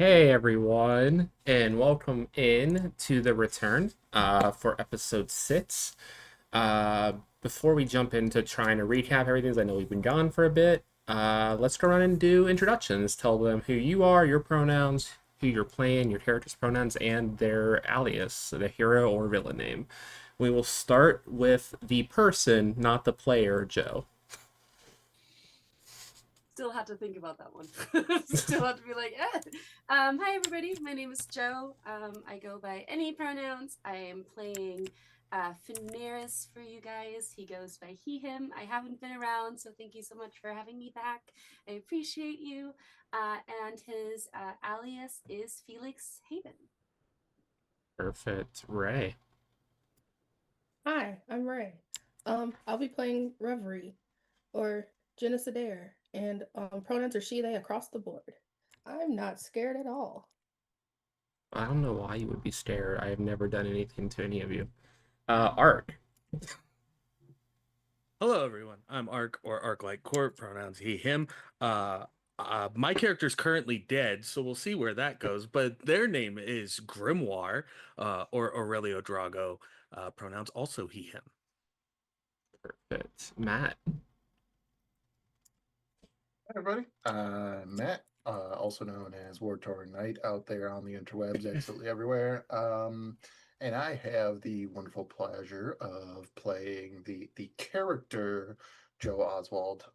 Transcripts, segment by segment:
Hey everyone, and welcome in to the return for episode 6. Uh, Before we jump into trying to recap everything, 'cause I know we've been gone for a bit, let's go around and do introductions. Tell them who you are, your pronouns, who you're playing, your character's pronouns, and their alias, the hero or villain name. We will start with the person, not the player, Joe. Still had to think about that one. Still had to be like, eh. Hi everybody, my name is Joe. I go by any pronouns. I am playing Finaris for you guys. He goes by he, him. I haven't been around, so thank you so much for having me back. I appreciate you. And his alias is Felix Haven. Perfect. Ray. Hi, I'm Ray. I'll be playing Reverie or Genocidaire, and pronouns are she, they across the board. I'm not scared at all. I don't know why you would be scared. I have never done anything to any of you. Art. Hello, everyone. I'm Ark or Ark like Court, pronouns he, him. Uh, my character's currently dead, so we'll see where that goes. But their name is Grimoire, or Aurelio Drago, pronouns also he, him. Perfect. Matt. Hi, everybody. Matt, also known as Wartor Knight out there on the interwebs, absolutely everywhere. And I have the wonderful pleasure of playing the character Joe Oswald,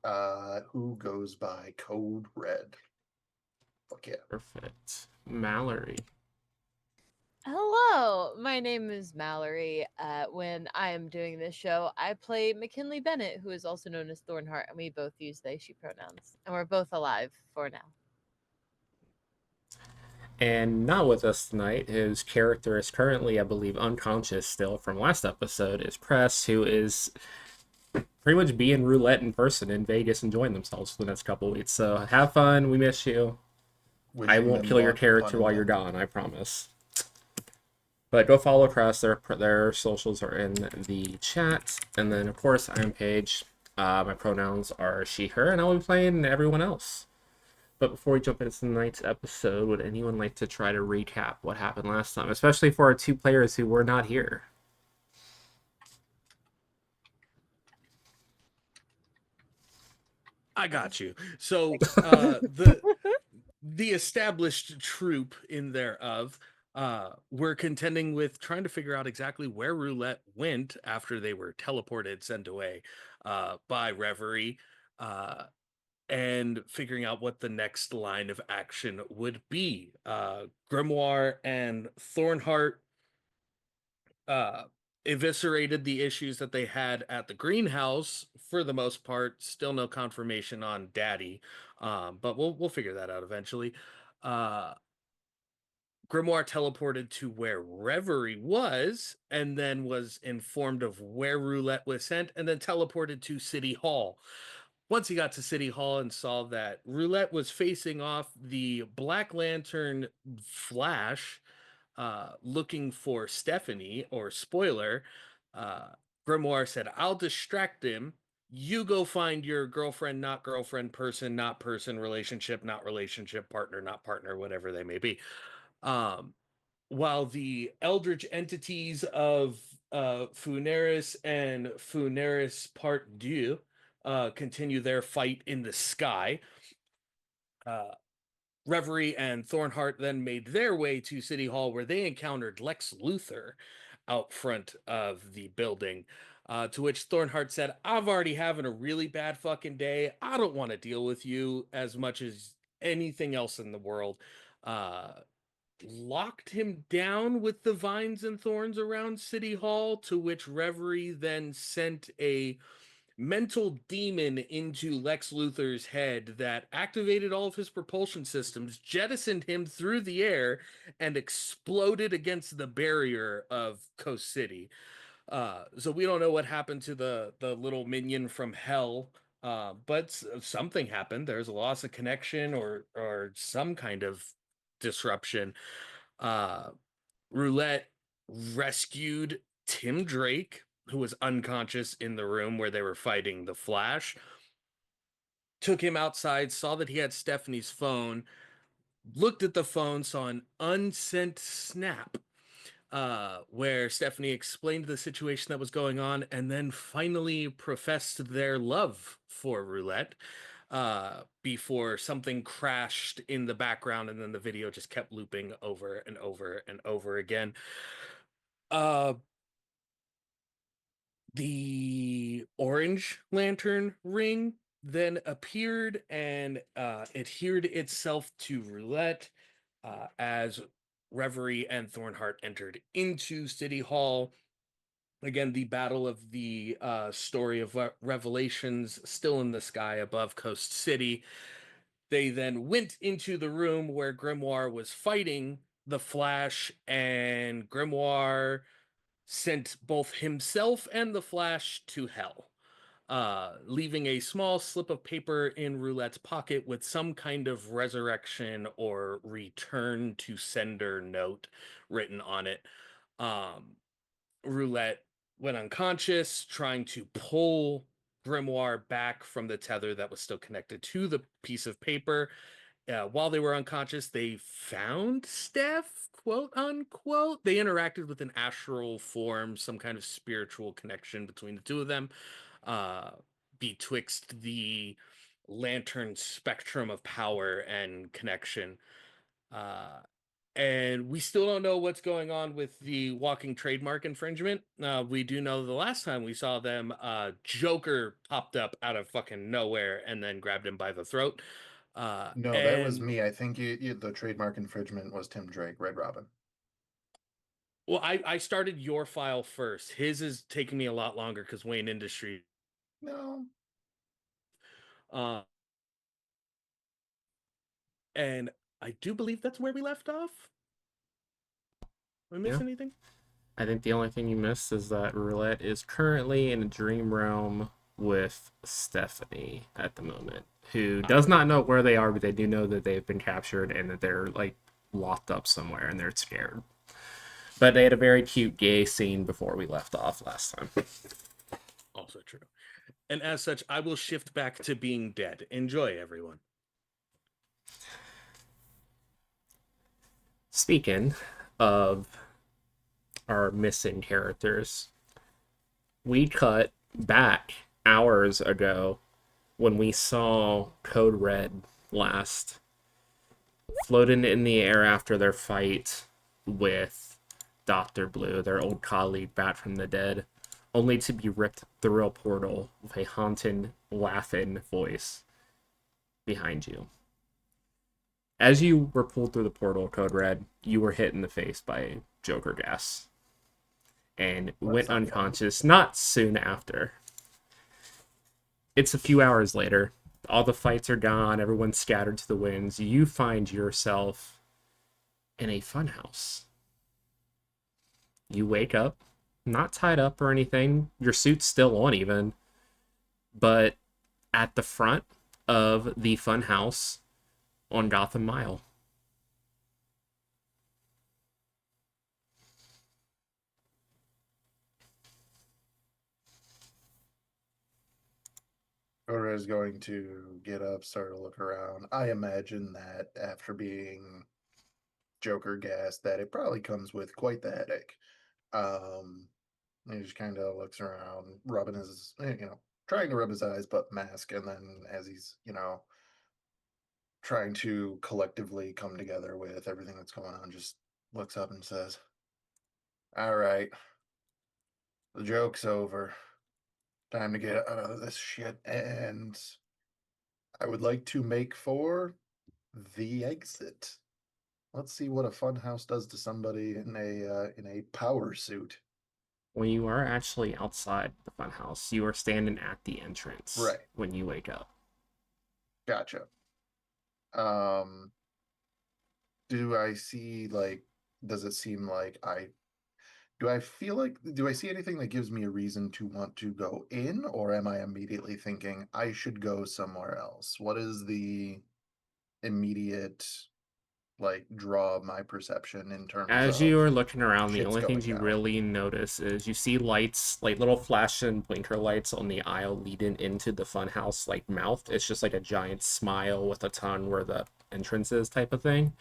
who goes by Code Red. Fuck yeah. Perfect. Mallory. Hello, my name is Mallory. When I am doing this show, I play McKinley Bennett, who is also known as Thornhart, and we both use they, she pronouns. And we're both alive for now. And not with us tonight. His character is currently, I believe, unconscious still from last episode, is Press, who is pretty much being roulette in person in Vegas, enjoying themselves for the next couple weeks. So have fun. We miss you. I Wishing won't them kill your luck, character pun while you're intended. gone, I promise. But go follow Crest. Their socials are in the chat. And then, of course, I'm Paige. My pronouns are she, her, and I'll be playing everyone else. But before we jump into tonight's episode, would anyone like to try to recap what happened last time, especially for our two players who were not here? I got you. So, the established troop in thereof were contending with trying to figure out exactly where Roulette went after they were teleported, sent away by Reverie. And figuring out what the next line of action would be. Grimoire and Thornhart uh, eviscerated the issues that they had at the greenhouse for the most part. Still no confirmation on Daddy, but we'll figure that out eventually. Uh, Grimoire teleported to where Reverie was, and then was informed of where Roulette was sent, and then teleported to City Hall. Once he got to City Hall and saw that Roulette was facing off the Black Lantern Flash, looking for Stephanie, or spoiler, uh, Grimoire said, I'll distract him. You go find your girlfriend, not girlfriend, person, not person, relationship, not relationship, partner, not partner, whatever they may be. Um, while the eldritch entities of Funeris and Funeris Part 2 continue their fight in the sky. Uh, Reverie and Thornhart then made their way to City Hall, where they encountered Lex Luthor out front of the building. To which Thornhart said, I've already having a really bad fucking day. I don't want to deal with you as much as anything else in the world. Locked him down with the vines and thorns around City Hall, to which Reverie then sent a mental demon into Lex Luthor's head that activated all of his propulsion systems, jettisoned him through the air, and exploded against the barrier of Coast City. So we don't know what happened to the little minion from hell, but something happened. There's a loss of connection or some kind of disruption. Uh, Roulette rescued Tim Drake, who was unconscious in the room where they were fighting the Flash, took him outside, saw that he had Stephanie's phone, looked at the phone, saw an unsent snap where Stephanie explained the situation that was going on and then finally professed their love for Roulette before something crashed in the background and then the video just kept looping over and over and over again. The orange lantern ring then appeared and adhered itself to Roulette as Reverie and Thornheart entered into City Hall. Again, the battle of the story of Revelations still in the sky above Coast City. They then went into the room where Grimoire was fighting the Flash, and Grimoire sent both himself and the Flash to hell, leaving a small slip of paper in Roulette's pocket with some kind of resurrection or return to sender note written on it. Roulette went unconscious, trying to pull Grimoire back from the tether that was still connected to the piece of paper. While they were unconscious, they found Steph, quote unquote. They interacted with an astral form, some kind of spiritual connection between the two of them, betwixt the lantern spectrum of power and connection. And we still don't know what's going on with the walking trademark infringement. We do know the last time we saw them, Joker popped up out of fucking nowhere and then grabbed him by the throat. No, that was me. I think the trademark infringement was Tim Drake, Red Robin. Well, I started your file first. His is taking me a lot longer because Wayne Industry. No. And I do believe that's where we left off. Did I miss anything? I think the only thing you missed is that Roulette is currently in a dream realm with Stephanie at the moment, who does not know where they are, but they do know that they've been captured and that they're like locked up somewhere and they're scared. But they had a very cute gay scene before we left off last time. Also true. And as such, I will shift back to being dead. Enjoy, everyone. Speaking of our missing characters, we cut back hours ago when we saw Code Red last, floating in the air after their fight with Dr. Blue, their old colleague back from the dead, only to be ripped through a portal with a haunted, laughing voice behind you. As you were pulled through the portal, Code Red, you were hit in the face by Joker gas and went unconscious not soon after. It's a few hours later. All the fights are gone. Everyone's scattered to the winds. You find yourself in a funhouse. You wake up, not tied up or anything. Your suit's still on even. But at the front of the funhouse on Gotham Mile. Cora is going to get up, start to look around. I imagine that after being Joker gassed, that it probably comes with quite the headache. He just kind of looks around, rubbing his, trying to rub his eyes, but mask. And then as he's, trying to collectively come together with everything that's going on, just looks up and says, "All right, the joke's over. Time to get out of this shit, and I would like to make for the exit. Let's see what a funhouse does to somebody in a power suit." When you are actually outside the funhouse, you are standing at the entrance Right. when you wake up. Gotcha. Do I see does it seem like do I see anything that gives me a reason to want to go in, or am I immediately thinking I should go somewhere else? What is the immediate, like draw my perception in terms As you of are looking around, the shit's only things going you down. really notice is you see lights, like little flash and blinker lights on the aisle leading into the funhouse, like mouth. It's just like a giant smile with a tongue where the entrance is, type of thing.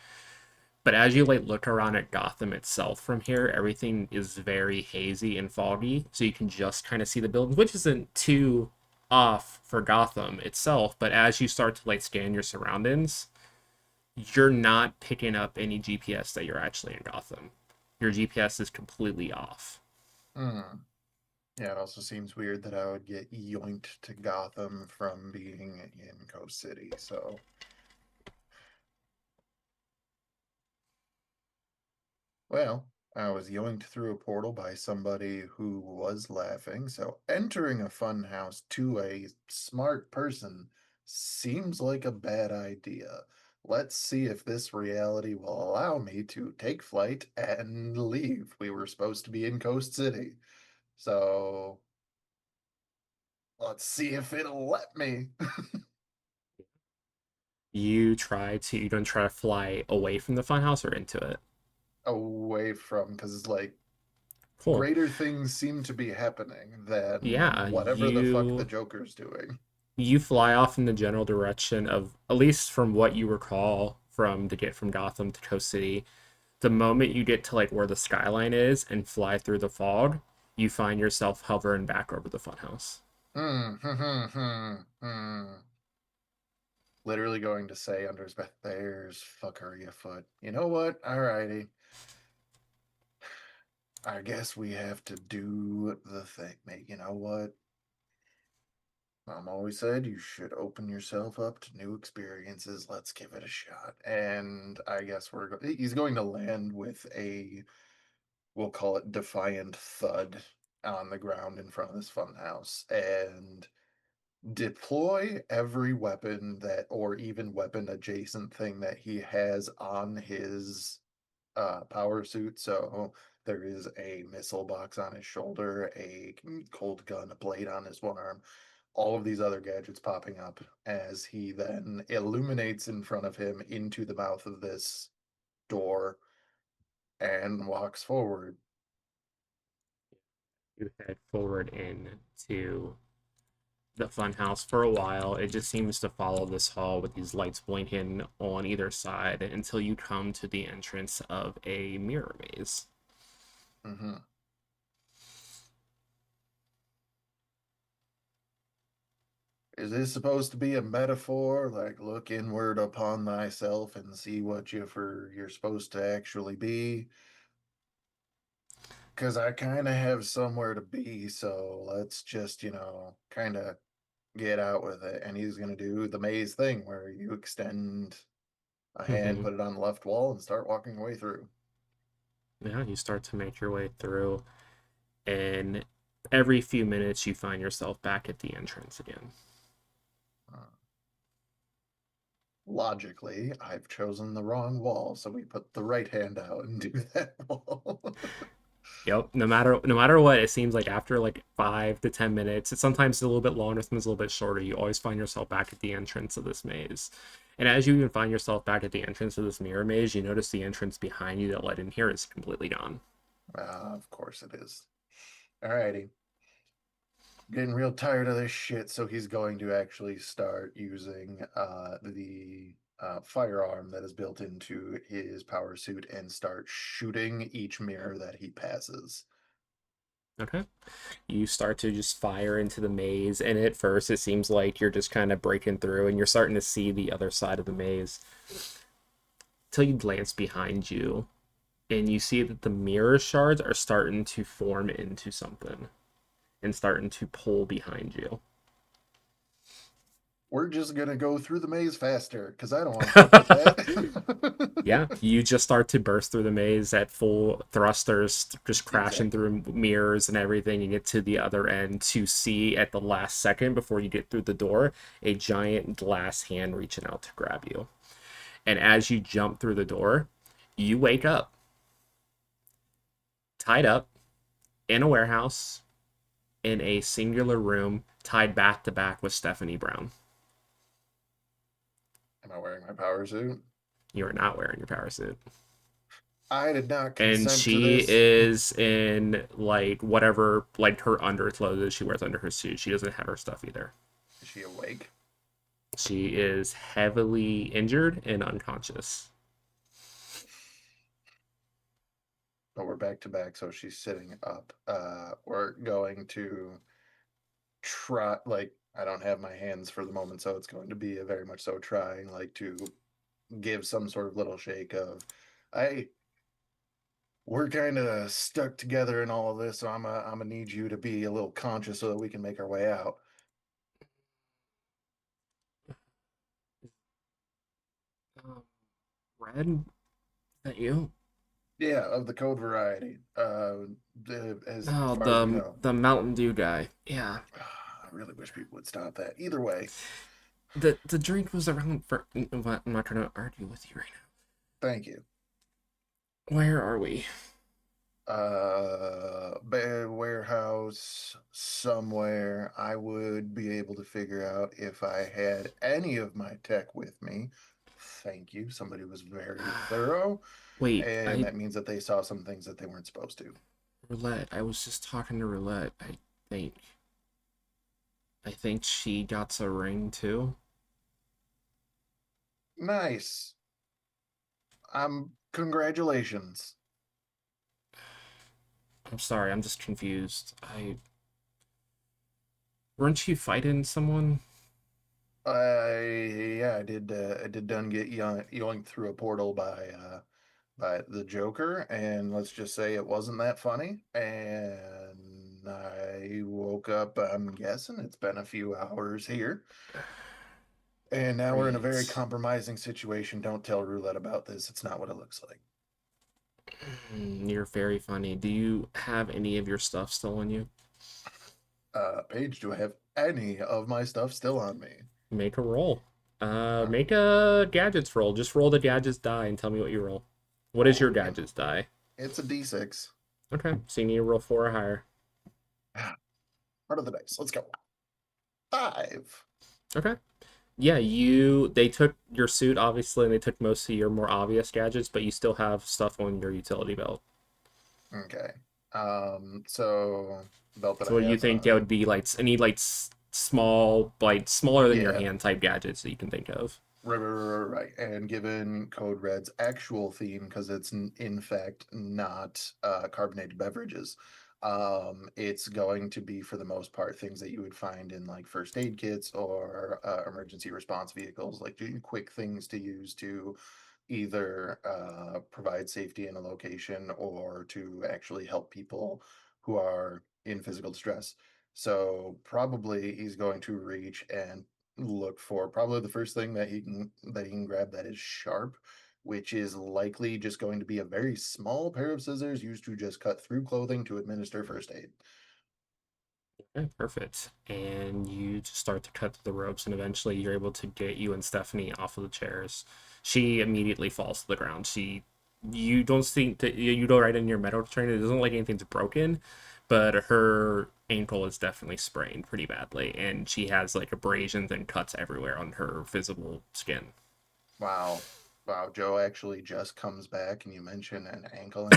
But as you like look around at Gotham itself from here, everything is very hazy and foggy, so you can just kind of see the buildings, which isn't too off for Gotham itself. But as you start to like scan your surroundings, you're not picking up any GPS that you're actually in Gotham. Your GPS is completely off. Hmm. Yeah, it also seems weird that I would get yoinked to Gotham from being in Coast City. So, well, I was yoinked through a portal by somebody who was laughing. So, entering a fun house to a smart person seems like a bad idea. Let's see if this reality will allow me to take flight and leave. We were supposed to be in Coast City. So, let's see if it'll let me. You don't try to fly away from the funhouse or into it. Away from, because like Cool. greater things seem to be happening than Yeah, whatever the fuck the you Joker's doing. you fly off in the general direction of, at least from what you recall from to get from Gotham to Coast City. The moment you get to like where the skyline is and fly through the fog, you find yourself hovering back over the funhouse. Literally going to say under his breath, there's fuckery afoot. You know what? Alrighty. I guess we have to do the thing, mate. You know what? Mom always said you should open yourself up to new experiences. Let's give it a shot. And I guess he's going to land with a, we'll call it defiant thud on the ground in front of this funhouse and deploy every weapon that, or even weapon adjacent thing that he has on his power suit. So there is a missile box on his shoulder, a cold gun, a blade on his one arm, all of these other gadgets popping up as he then illuminates in front of him into the mouth of this door and walks forward. You head forward into the funhouse for a while. It just seems to follow this hall with these lights blinking on either side until you come to the entrance of a mirror maze. Mm-hmm. Is this supposed to be a metaphor? Like, look inward upon thyself and see what you're supposed to actually be? Because I kind of have somewhere to be, so let's just, kind of get out with it. And he's going to do the maze thing where you extend a hand, Mm-hmm. put it on the left wall, and start walking your way through. Yeah, you start to make your way through, and every few minutes you find yourself back at the entrance again. Uh, Logically, I've chosen the wrong wall, so we put the right hand out and do that wall. Yep. No matter what, it seems like after like 5 to 10 minutes, it's sometimes a little bit longer, sometimes a little bit shorter. You always find yourself back at the entrance of this maze, and as you even find yourself back at the entrance of this mirror maze, you notice the entrance behind you that led in here is completely gone. Of course it is. Alrighty. Getting real tired of this shit, so he's going to actually start using the firearm that is built into his power suit and start shooting each mirror that he passes. Okay. You start to just fire into the maze, and at first it seems like you're just kind of breaking through and you're starting to see the other side of the maze till you glance behind you and you see that the mirror shards are starting to form into something and starting to pull behind you. We're just gonna go through the maze faster because I don't want to fuck with that. Yeah, you just start to burst through the maze at full thrusters, just crashing Exactly. through mirrors and everything. You get to the other end to see at the last second before you get through the door a giant glass hand reaching out to grab you. And as you jump through the door, you wake up tied up in a warehouse in a singular room, tied back to back with Stephanie Brown. Am I wearing my power suit? You are not wearing your power suit. I did not And consent to she this. is in like whatever, like her underclothes that she wears under her suit. She doesn't have her stuff either. Is she awake? She is heavily injured and unconscious. But we're back to back, so she's sitting up. We're going to try, like, I don't have my hands for the moment, so it's going to be a very much so trying, like, to give some sort of little shake of, I, we're kind of stuck together in all of this, so I'm gonna need you to be a little conscious so that we can make our way out. Red, is that you? Yeah, of the code variety. As Oh, far as we know. the Mountain Dew guy. Yeah. I really wish people would stop that. Either way, The drink was around for. I'm not trying to argue with you right thank you. now. Where are we? Warehouse somewhere. I would be able to figure out if I had any of my tech with me. Thank you. Somebody was very thorough, Wait, and that means that they saw some things that they weren't supposed to. Roulette. I was just talking to Roulette. Think. I think she got a ring too. Nice. Congratulations. I'm sorry, I'm just confused. Weren't you fighting someone? Yeah, I did done get yoinked through a portal by the Joker, and let's just say it wasn't that funny. And I woke up. I'm guessing it's been a few hours here, and now we're in a very Right. compromising situation. Don't tell Roulette about this. It's not what it looks like. You're very funny. Do you have any of your stuff still on you? Paige, do I have any of my stuff still on me? Make a roll. Make a gadgets roll. Just roll the gadgets die and tell me what you roll. What is your gadgets die? It's a D6. Okay, so you need to roll 4 or higher. Part of the dice. Let's go. 5. Okay. Yeah, they took your suit, obviously, and they took most of your more obvious gadgets, but you still have stuff on your utility belt. Okay. So belt that So I what do you have. think that would be like any like small, like smaller than your Yeah. hand type gadgets that you can think of? Right. And given Code Red's actual theme, because it's in fact not carbonated beverages, it's going to be for the most part things that you would find in like first aid kits or emergency response vehicles, like doing quick things to use to either provide safety in a location or to actually help people who are in physical distress. So probably he's going to reach and look for probably the first thing that he can grab that is sharp, which is likely just going to be a very small pair of scissors used to just cut through clothing to administer first aid. Okay, perfect. And you just start to cut through the ropes, and eventually you're able to get you and Stephanie off of the chairs. She immediately falls to the ground. You don't think that you go right in your medical trainer. It doesn't look like anything's broken, but her ankle is definitely sprained pretty badly, and she has like abrasions and cuts everywhere on her visible skin. Wow. Wow, Joe actually just comes back and you mention an ankle and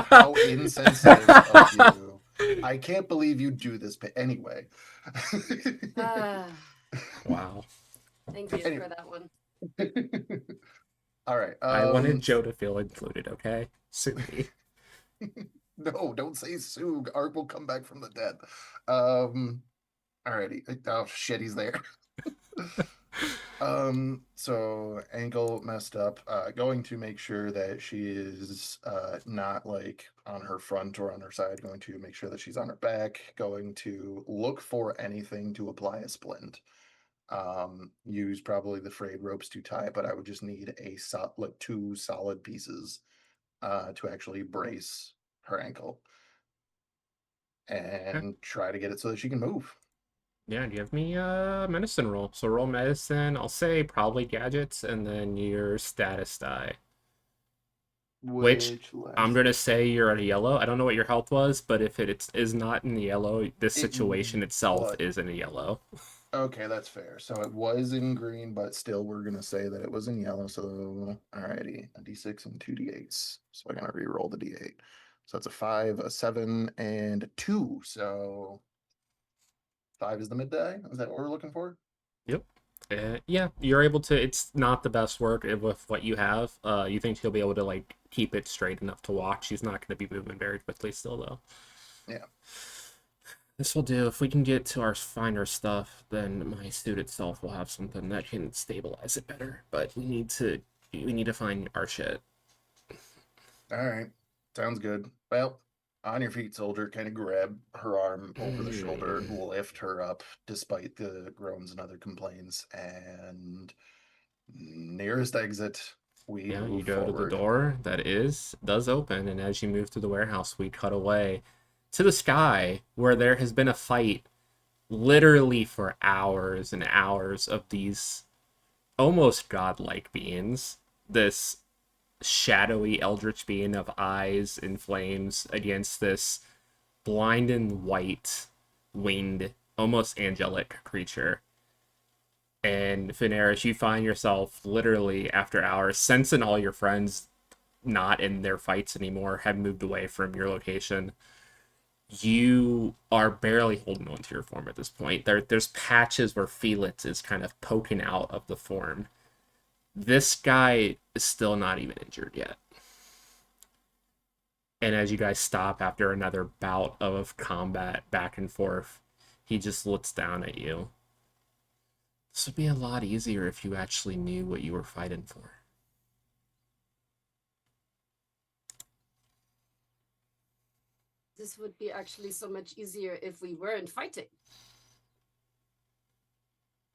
how insensitive of you. I can't believe you do this, but anyway. Wow. Thank you Anyway. for that one. All right. I wanted Joe to feel included, okay? Sue me. No, don't say Sue. Art will come back from the dead. Alrighty. Oh shit, he's there. So ankle messed up. Going to make sure that she is not like on her front or on her side. Going to make sure that she's on her back. Going to look for anything to apply a splint. Use probably the frayed ropes to tie, but I would just need like 2 solid pieces to actually brace her ankle and try to get it so that she can move. Yeah, give me a medicine roll. So roll medicine. I'll say probably gadgets, and then your status die. Which I'm gonna say you're at a yellow. I don't know what your health was, but if is not in the yellow, this situation itself is in a yellow. Okay, that's fair. So it was in green, but still we're gonna say that it was in yellow. So alrighty, a D6 and two D8s. So I'm gonna re-roll the D8. So that's a 5, a 7, and a 2. So 5 is the midday. Is that what we're looking for? Yep. Yeah, you're able to. It's not the best work with what you have. You think she'll be able to like keep it straight enough to walk? She's not going to be moving very quickly still, though. Yeah. This will do. If we can get to our finer stuff, then my suit itself will have something that can stabilize it better. But we need to find our shit. All right. Sounds good. Well, on your feet, soldier. Kind of grab her arm over the shoulder, lift her up despite the groans and other complaints, and nearest exit, we Yeah, you move go to the forward. door that does open, and as you move through the warehouse, we cut away to the sky where there has been a fight literally for hours and hours of these almost godlike beings. This shadowy eldritch being of eyes and flames against this blind and white winged, almost angelic creature. And Finaris, you find yourself literally after hours sensing all your friends not in their fights anymore, have moved away from your location. You are barely holding on to your form at this point. There's patches where Felix is kind of poking out of the form. This guy is still not even injured yet. And as you guys stop after another bout of combat back and forth, he just looks down at you. This would be a lot easier if you actually knew what you were fighting for. This would be actually so much easier if we weren't fighting.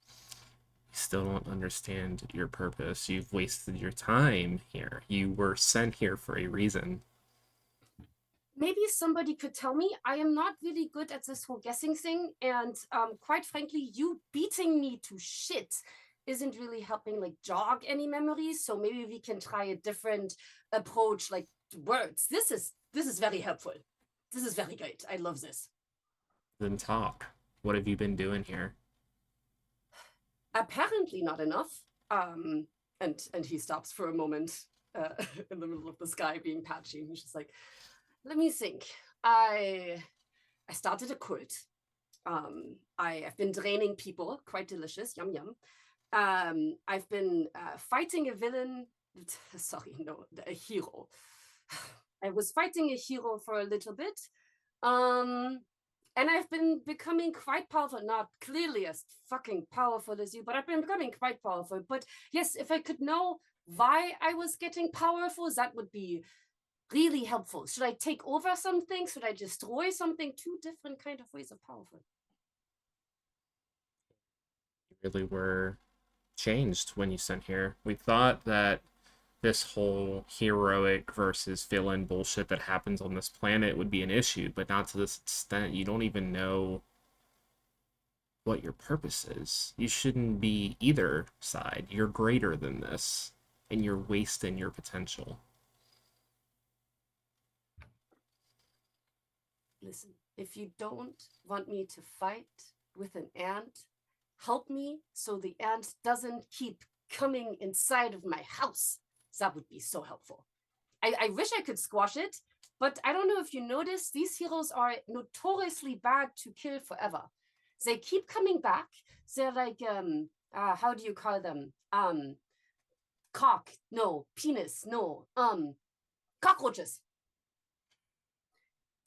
You still don't understand your purpose. You've wasted your time here. You were sent here for a reason. Maybe somebody could tell me. I am not really good at this whole guessing thing, and quite frankly, you beating me to shit isn't really helping like jog any memories. So maybe we can try a different approach, like words. This is very helpful. This is very great. I love this. Then talk. What have you been doing here? Apparently not enough. And he stops for a moment in the middle of the sky being patchy. And he's just like, let me think. I started a cult. I have been draining people, quite delicious, yum yum. I've been fighting a villain. Sorry, no, a hero. I was fighting a hero for a little bit. And I've been becoming quite powerful, not clearly as fucking powerful as you, but I've been becoming quite powerful. But yes, if I could know why I was getting powerful, that would be really helpful. Should I take over something? Should I destroy something? Two different kind of ways of powerful. You really were changed when you sent here. We thought that this whole heroic versus villain bullshit that happens on this planet would be an issue, but not to this extent. You don't even know what your purpose is. You shouldn't be either side. You're greater than this, and you're wasting your potential. Listen, if you don't want me to fight with an ant, help me so the ant doesn't keep coming inside of my house. That would be so helpful. I wish I could squash it, but I don't know if you noticed, these heroes are notoriously bad to kill forever. They keep coming back. They're like, how do you call them? Cock, no, penis, no, cockroaches.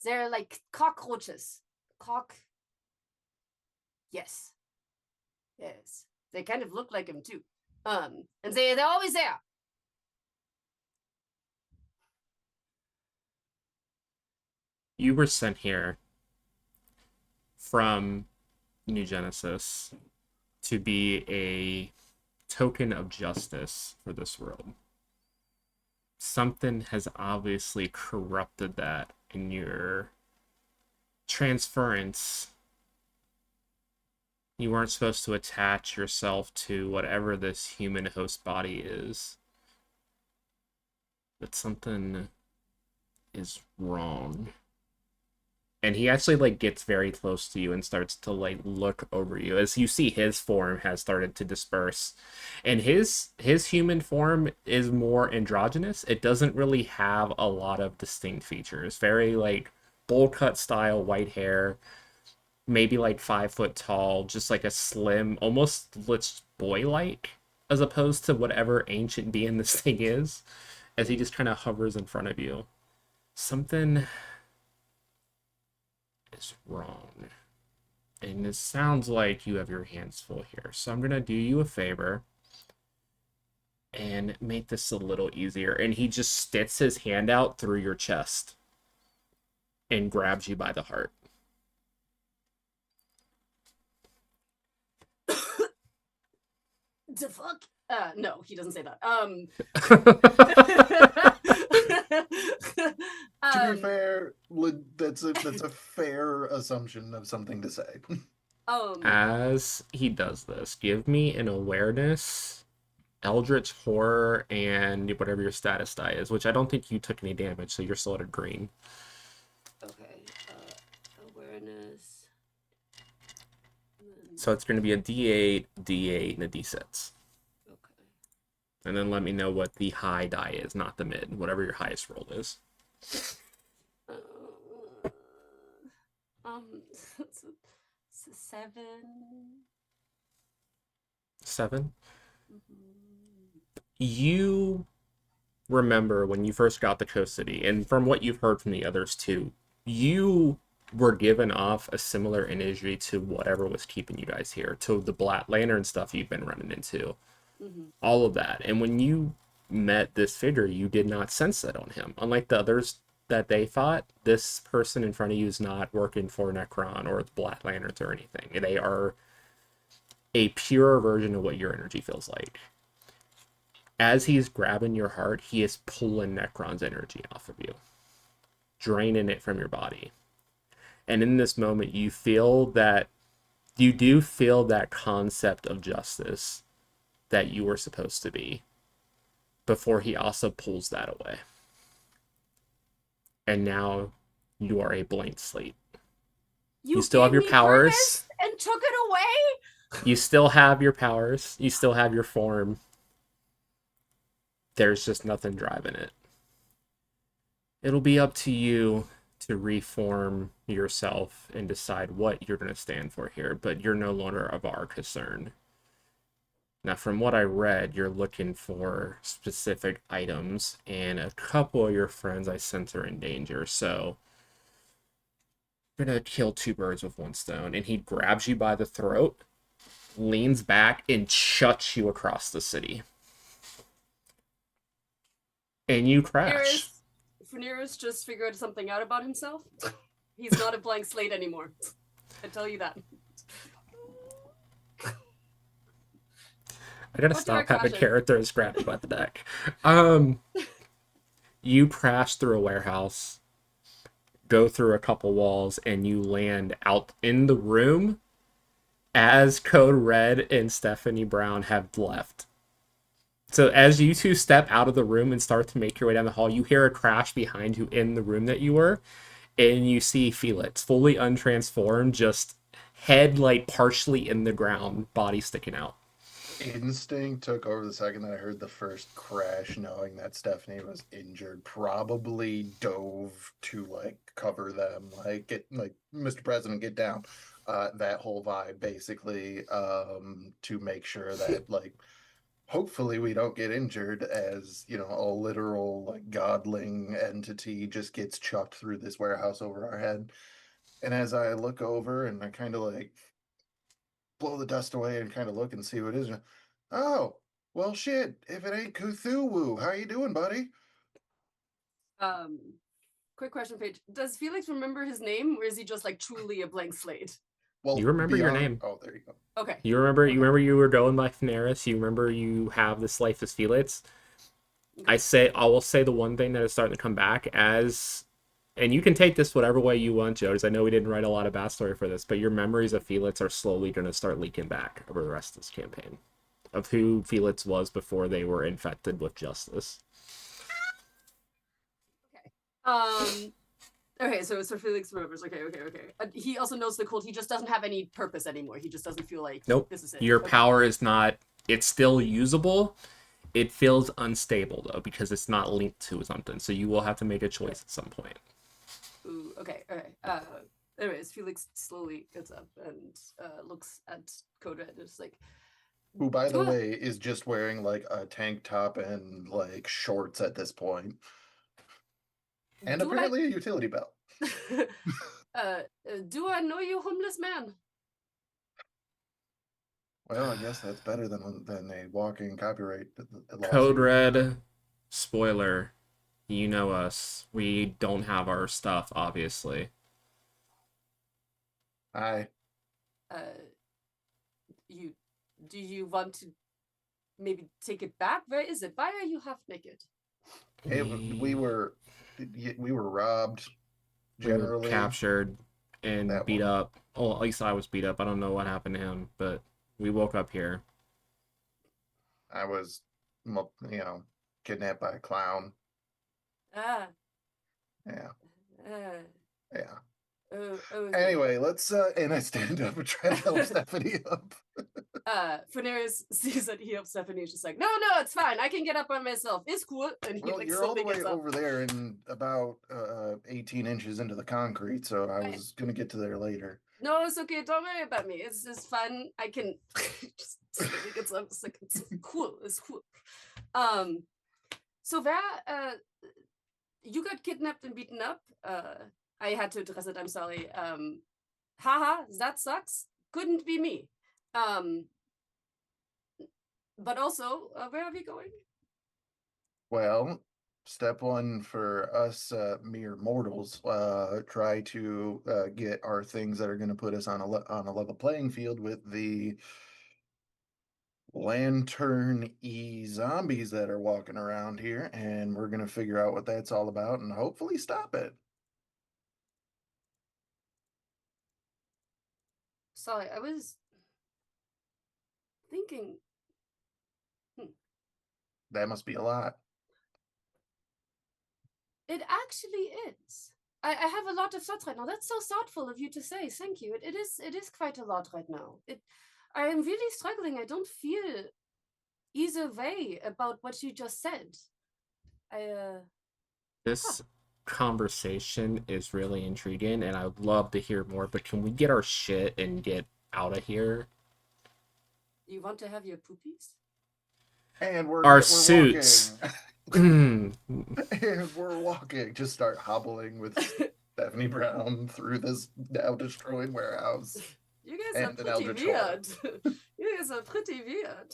They're like cockroaches. Yes. Yes. They kind of look like him too. And they're always there. You were sent here from New Genesis to be a token of justice for this world. Something has obviously corrupted that in your transference. You weren't supposed to attach yourself to whatever this human host body is. But something is wrong. and he actually like gets very close to you and starts to like look over you as you see his form has started to disperse, and his human form is more androgynous. It doesn't really have a lot of distinct features. Very like bowl cut style white hair, maybe like 5 foot tall, just like a slim, almost looks boy like, as opposed to whatever ancient being this thing is, as he just kind of hovers in front of you. Something is wrong. And it sounds like you have your hands full here. So I'm going to do you a favor and make this a little easier. And he just sticks his hand out through your chest and grabs you by the heart. The fuck? No, he doesn't say that. To be fair, that's a fair assumption of something to say. As he does this, give me an awareness, eldritch horror, and whatever your status die is, which I don't think you took any damage, so you're still at a green. Okay. Awareness. So it's going to be a D8, D8, and a D6. Okay. And then let me know what the high die is, not the mid, whatever your highest roll is. It's a 7. 7? Mm-hmm. You remember when you first got to Coast City, and from what you've heard from the others too, you were given off a similar energy to whatever was keeping you guys here, to the Black Lantern stuff you've been running into, all of that. And when you met this figure, you did not sense that on him. Unlike the others that they fought, this person in front of you is not working for Necron or the Black Lanterns or anything. They are a pure version of what your energy feels like. As he's grabbing your heart, he is pulling Necron's energy off of you, draining it from your body. And in this moment, you do feel that concept of justice that you were supposed to be, before he also pulls that away. And now you are a blank slate. You still have your powers and took it away. You still have your powers. You still have your form. There's just nothing driving it. It'll be up to you to reform yourself and decide what you're going to stand for here, but you're no longer of our concern. Now, from what I read, you're looking for specific items, and a couple of your friends I sense are in danger, so I'm going to kill 2 birds with 1 stone. And he grabs you by the throat, leans back, and chucks you across the city. And you crash. Fenris just figured something out about himself. He's not a blank slate anymore. I tell you that. I gotta stop having characters grabbed by the neck. You crash through a warehouse, go through a couple walls, and you land out in the room as Code Red and Stephanie Brown have left. So as you two step out of the room and start to make your way down the hall, you hear a crash behind you in the room that you were, and you see Felix, fully untransformed, just head like partially in the ground, body sticking out. Instinct took over the second that I heard the first crash, knowing that Stephanie was injured. Probably dove to like cover them, like get like Mr. President, get down. That whole vibe, basically, to make sure that like hopefully we don't get injured, as you know, a literal like godling entity just gets chucked through this warehouse over our head. And as I look over and I kind of like blow the dust away and kind of look and see what it is. Oh, well, shit. If it ain't Cthulhu, how you doing, buddy? Quick question, Paige. Does Felix remember his name, or is he just like truly a blank slate? Well, you remember your name. Oh, there you go. Okay. You remember you were going by Fenris. You remember you have this life as Felix. Okay. I will say the one thing that is starting to come back as, and you can take this whatever way you want, Joe, because I know we didn't write a lot of backstory for this, but your memories of Felix are slowly going to start leaking back over the rest of this campaign, of who Felix was before they were infected with justice. Okay. Okay, so Felix remembers. Okay. He also knows the cult. He just doesn't have any purpose anymore. He just doesn't feel like Nope. this is it. Your Okay. power is not. It's still usable. It feels unstable though because it's not linked to something. So you will have to make a choice at some point. Ooh, okay. Anyways, Felix slowly gets up and looks at Codred and is like, Who, by the "Do I-" way, is just wearing like a tank top and like shorts at this point, and Do apparently a utility belt. do I know you, homeless man? Well, I guess that's better than a walking copyright Code lawsuit. Red, spoiler. You know us. We don't have our stuff, obviously. Hi. You do you want to maybe take it back? Where is it? Why are you half naked? We were robbed. We were Generally, captured and that beat one. up. Oh, at least I was beat up. I don't know what happened to him, but we woke up here. I was, kidnapped by a clown. Ah. Yeah, Uh, yeah. okay. Anyway, let's and I stand up and try to help Stephanie up. Fenarius sees that he helps Stephanie. He's just like, no, it's fine. I can get up on myself. It's cool. And he Well, like you're all the slowly way gets up. over there and about 18 inches into the concrete, so I was gonna get to there later. No, it's okay. Don't worry about me. It's fun. I can just slowly gets up. It's like it's cool. It's cool. So where you got kidnapped and beaten up. I had to address it. I'm sorry. Haha, that sucks. Couldn't be me. But also, where are we going? Well, step one for us mere mortals, try to get our things that are going to put us on on a level playing field with the lantern-y zombies that are walking around here, and we're going to figure out what that's all about and hopefully stop it. Sorry, I was thinking. That must be a lot. It actually is. I have a lot of thoughts right now. That's so thoughtful of you to say. Thank you. It is quite a lot right now. I am really struggling. I don't feel either way about what you just said. This conversation is really intriguing, and I'd love to hear more. But can we get our shit and get out of here? You want to have your poopies? And we're Our suits. walking. And we're walking. Just start hobbling with Stephanie Brown through this now destroyed warehouse. You guys are And an pretty eldritch weird. You guys are pretty weird.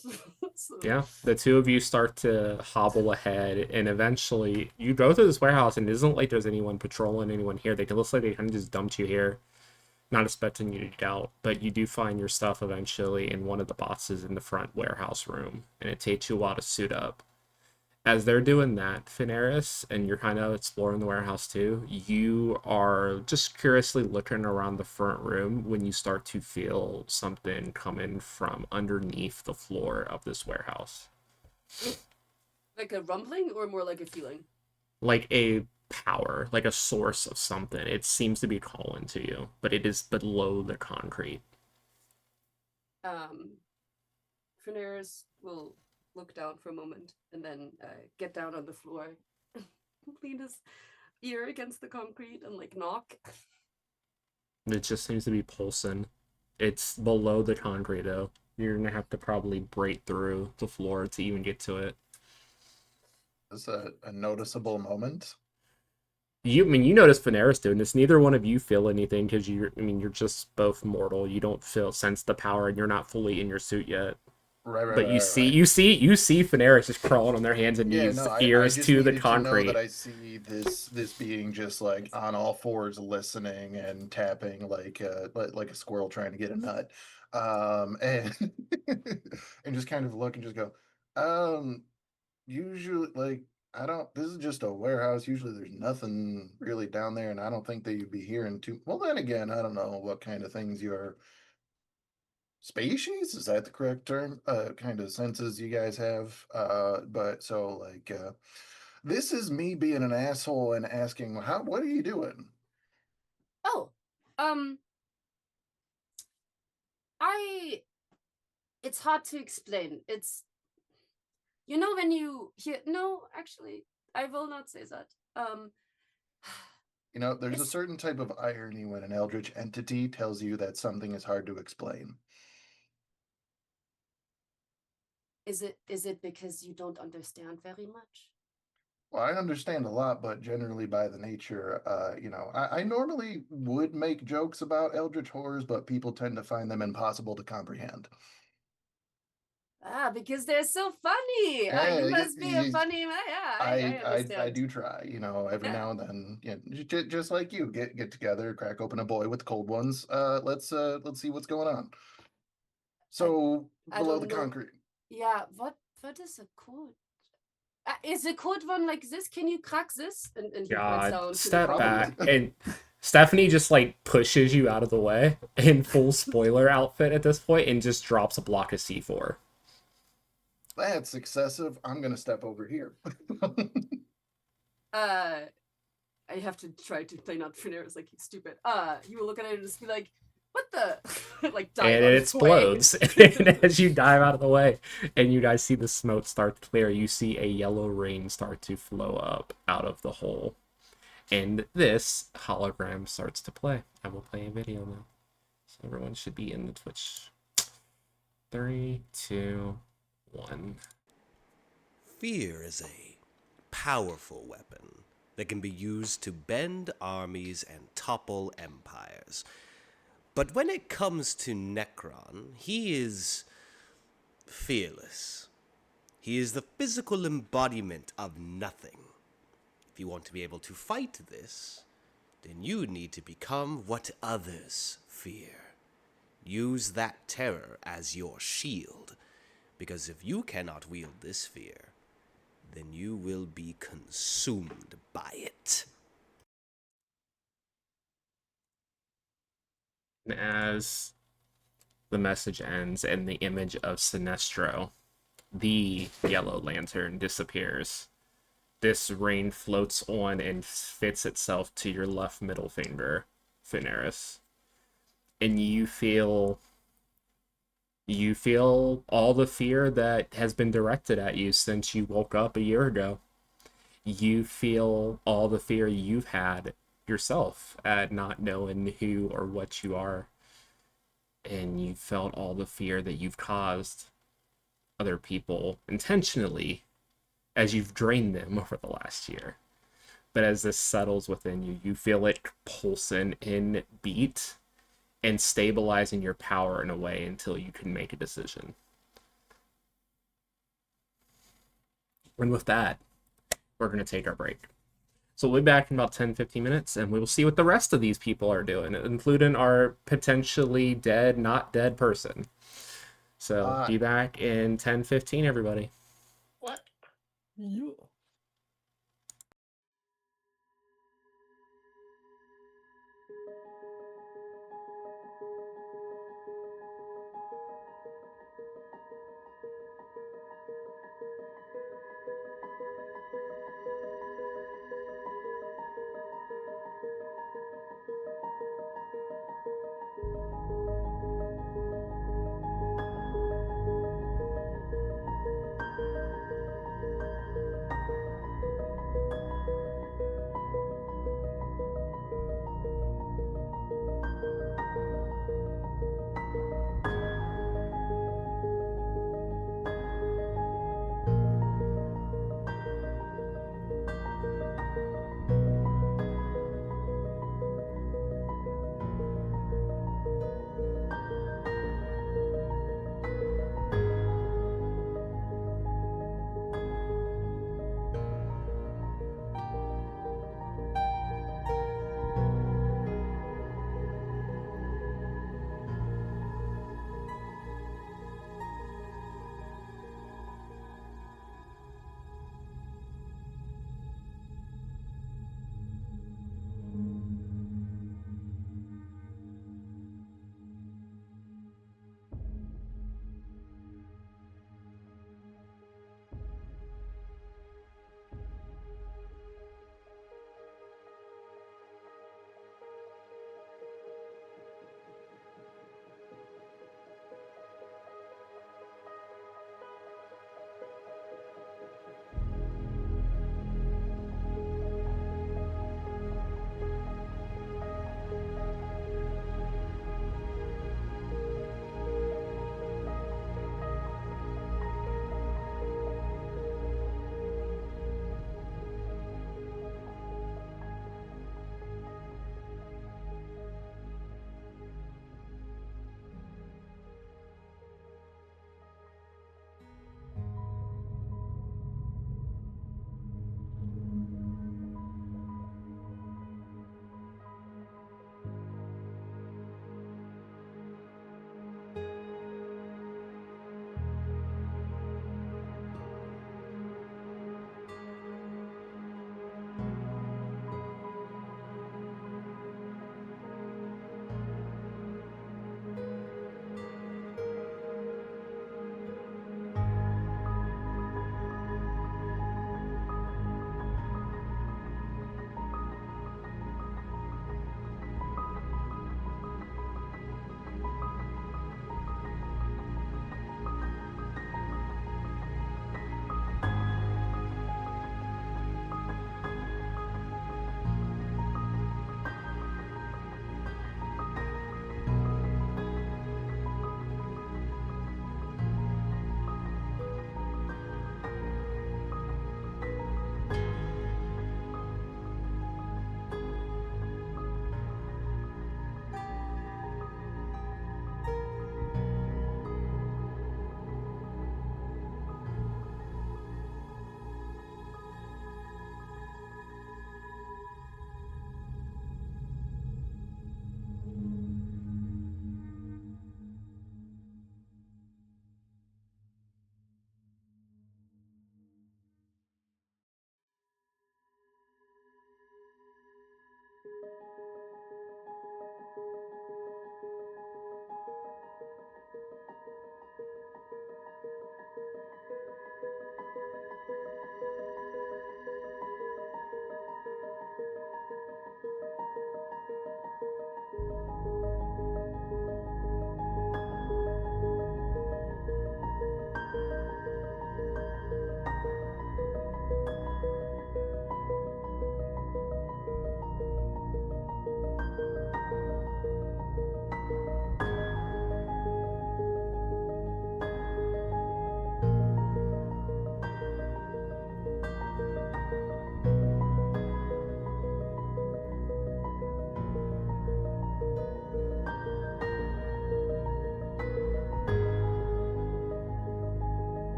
So- Yeah, the two of you start to hobble ahead, and eventually you go to this warehouse, and it isn't like there's anyone patrolling anyone here. It looks like they kind of just dumped you here, not expecting you to get out. But you do find your stuff eventually in one of the boxes in the front warehouse room, and it takes you a while to suit up. As they're doing that, Finaris, and you're kind of exploring the warehouse too, you are just curiously looking around the front room when you start to feel something coming from underneath the floor of this warehouse. Like a rumbling or more like a feeling? Like a power, like a source of something. It seems to be calling to you, but it is below the concrete. Fernaris will look down for a moment and then get down on the floor, lean his ear against the concrete and like knock. It just seems to be pulsing. It's below the concrete though. You're gonna have to probably break through the floor to even get to it. It's a noticeable moment. You notice Veneris doing this. Neither one of you feel anything because you're just both mortal. You don't sense the power, and you're not fully in your suit yet. Right, But you right. see Veneris just crawling on their hands and knees, I ears just to the needed to know concrete. that I see this being just like on all fours, listening and tapping like a squirrel trying to get a nut, and and just kind of look and just go, usually like I don't. This is just a warehouse. Usually there's nothing really down there, and I don't think that you'd be hearing too. Well, then again, I don't know what kind of things you're. Species, is that the correct term? Kind of senses you guys have. But so like this is me being an asshole and asking, what are you doing? I it's hard to explain. It's when you hear no, actually, I will not say that. There's a It's certain type of irony when an eldritch entity tells you that something is hard to explain. is it because you don't understand very much? Well, I understand a lot, but generally by the nature, I normally would make jokes about eldritch horrors, but people tend to find them impossible to comprehend. Because they're so funny. You Eh, must be a funny man. Yeah, I I understand. do try, every Yeah. now and then, just like you, get together, crack open a boy with cold ones. Let's see what's going on. So I below the don't know. concrete. Yeah, what is a code? Is a code one like this? Can you crack this? And he points God, down to the step ground. back. Probably. And Stephanie just like pushes you out of the way in full spoiler outfit at this point and just drops a block of C4. That's excessive. I'm gonna step over here. I have to try to play not Funeris like he's stupid. He will look at it and just be like, "What the?" Like dive And out it of the way. explodes. And as you dive out of the way and you guys see the smoke start to clear, you see a yellow rain start to flow up out of the hole. And this hologram starts to play. I will play a video now. So everyone should be in the Twitch. 3, 2, 1. Fear is a powerful weapon that can be used to bend armies and topple empires. But when it comes to Necron, he is fearless. He is the physical embodiment of nothing. If you want to be able to fight this, then you need to become what others fear. Use that terror as your shield, because if you cannot wield this fear, then you will be consumed by it. And as the message ends and the image of Sinestro, the yellow lantern, disappears. This rain floats on and fits itself to your left middle finger, Funeris. And you feel all the fear that has been directed at you since you woke up a year ago. You feel all the fear you've had yourself at not knowing who or what you are. And you felt all the fear that you've caused other people intentionally as you've drained them over the last year. But as this settles within you, you feel it pulsing in beat and stabilizing your power in a way until you can make a decision. And with that, we're going to take our break. So we'll be back in about 10-15 minutes, and we will see what the rest of these people are doing, including our potentially dead, not dead person. So be back in 10-15, everybody. What? Yeah.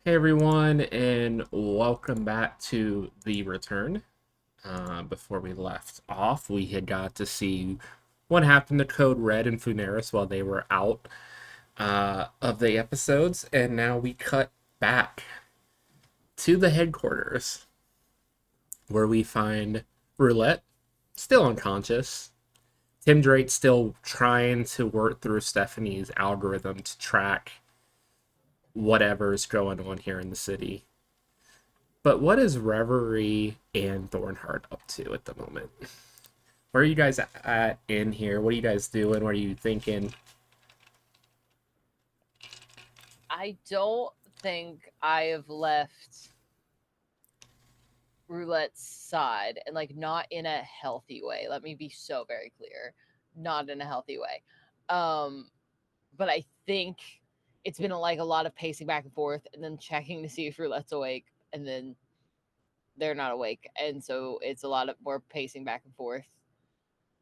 Hey everyone, and welcome back to The Return. Before we left off, we had got to see what happened to Code Red and Funeris while they were out of the episodes, and now we cut back to the headquarters where we find Roulette still unconscious. Tim Drake still trying to work through Stephanie's algorithm to track whatever's going on here in the city. But what is Reverie and Thornheart up to at the moment? Where are you guys at in here? What are you guys doing? What are you thinking? I don't think I have left Roulette's side, and like not in a healthy way. Let me be so very clear. Not in a healthy way. But I think it's been like a lot of pacing back and forth and then checking to see if Roulette's awake, and then they're not awake. And so it's a lot of more pacing back and forth.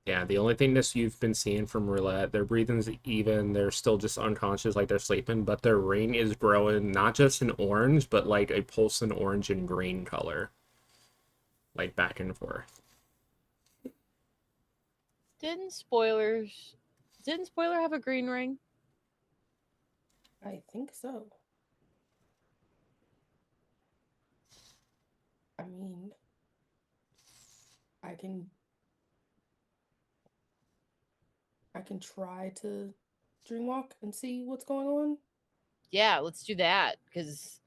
Yeah, the only thing that you've been seeing from Roulette, their breathing's even, they're still just unconscious, like they're sleeping, but their ring is growing not just in orange, but like a pulsing orange and green color. Like back and forth. Didn't Spoiler have a green ring? I think so. I mean, I can try to dreamwalk and see what's going on. Yeah, let's do that, because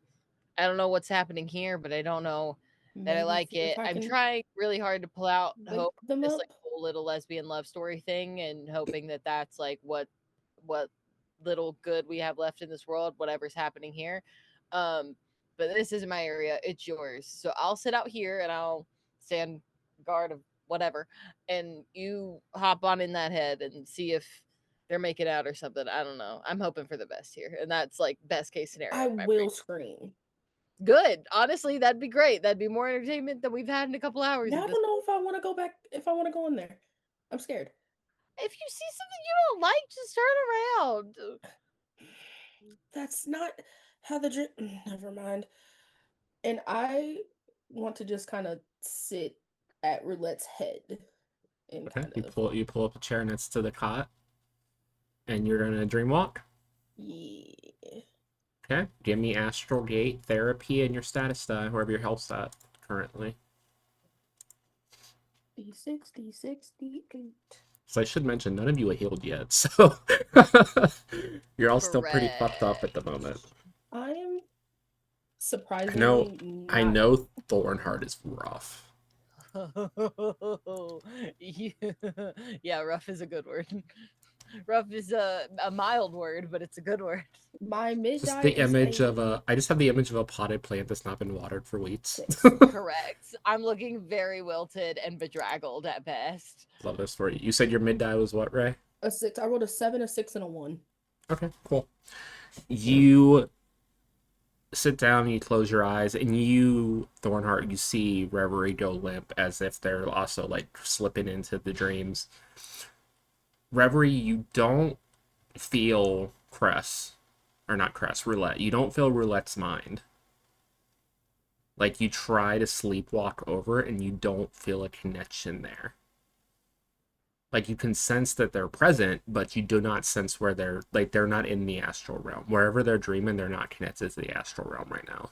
I don't know what's happening here, but I don't know that I Maybe like see if it. I I'm can trying really hard to pull out wake hope them this up. like whole little lesbian love story thing, and hoping that that's like what little good we have left in this world, whatever's happening here. Um, but this isn't my area; it's yours. So I'll sit out here and I'll stand guard of whatever, and you hop on in that head and see if they're making out or something. I don't know. I'm hoping for the best here, and that's like best case scenario. I in my will scream. Good. Honestly, that'd be great. That'd be more entertainment than we've had in a couple hours Now of I this. don't know if I want to go back. If I want to go in there, I'm scared. If you see something you don't like, just turn around. That's not how the dream. Never mind. And I want to just kind of sit at Roulette's head and Okay. kind You of pull up a chair next to the cot and you're gonna dreamwalk. yeah. Okay. Give me Astral Gate, Therapy, and your status die, wherever your health's at currently. D6, D6, D8. So I should mention, none of you are healed yet, so you're all still pretty fucked up at the moment. I am I surprisingly I not. know Thornheart is rough. Yeah, rough is a good word. Rough is a mild word, but it's a good word. My mid Just die the is image of a I just have the image of a potted plant that's not been watered for weeks. 6. Correct. I'm looking very wilted and bedraggled at best. Love this for you. You said your mid die was what, Ray? A 6. I rolled a 7, a 6, and a 1. Okay, cool. You sit down, you close your eyes, and you, Thornheart, you see Reverie go limp as if they're also like slipping into the dreams. Reverie, you don't feel Roulette. You don't feel Roulette's mind. Like you try to sleepwalk over it and you don't feel a connection there. Like you can sense that they're present, but you do not sense where they're not in the astral realm. Wherever they're dreaming, they're not connected to the astral realm right now.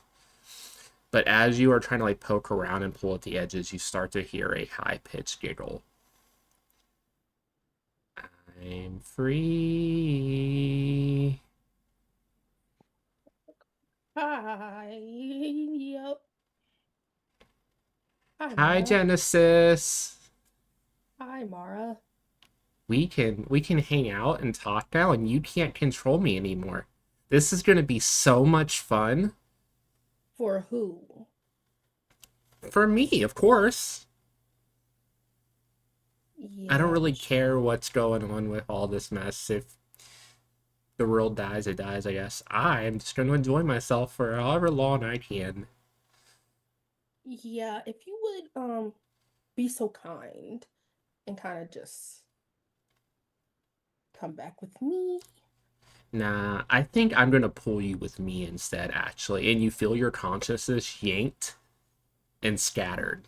But as you are trying to like poke around and pull at the edges, you start to hear a high-pitched giggle. I'm free. Hi. Yep. Hi, Hi, Mara. Genesis. Hi, Mara. We can hang out and talk now, and you can't control me anymore. This is gonna be so much fun. For who? For me, of course. I don't Yeah, really sure. care what's going on with all this mess. If the world dies, it dies, I guess. I'm just going to enjoy myself for however long I can. Yeah, if you would be so kind and kind of just come back with me. Nah, I think I'm gonna pull you with me instead, actually. And you feel your consciousness yanked and scattered.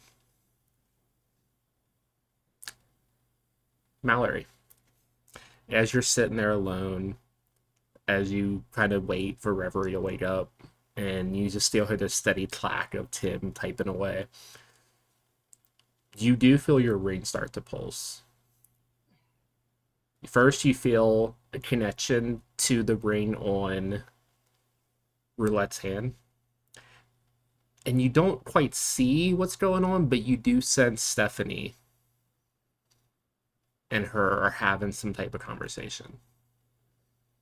Mallory, as you're sitting there alone, as you kind of wait for Reverie to wake up, and you just still hear the steady clack of Tim typing away, you do feel your ring start to pulse. First, you feel a connection to the ring on Roulette's hand, and you don't quite see what's going on, but you do sense Stephanie and her are having some type of conversation.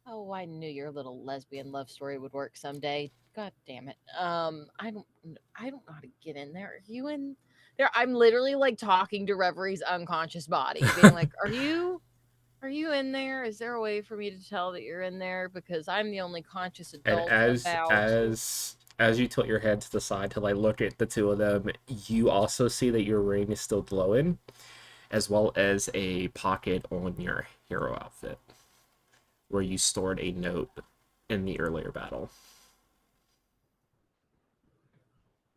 Oh, I knew your little lesbian love story would work someday. God damn it. I don't know how to get in there. Are you in there? I'm literally like talking to Reverie's unconscious body, being like, are you in there? Is there a way for me to tell that you're in there? Because I'm the only conscious And adult as about. as as you tilt your head to the side to like look at the two of them, you also see that your ring is still glowing, as well as a pocket on your hero outfit where you stored a note in the earlier battle.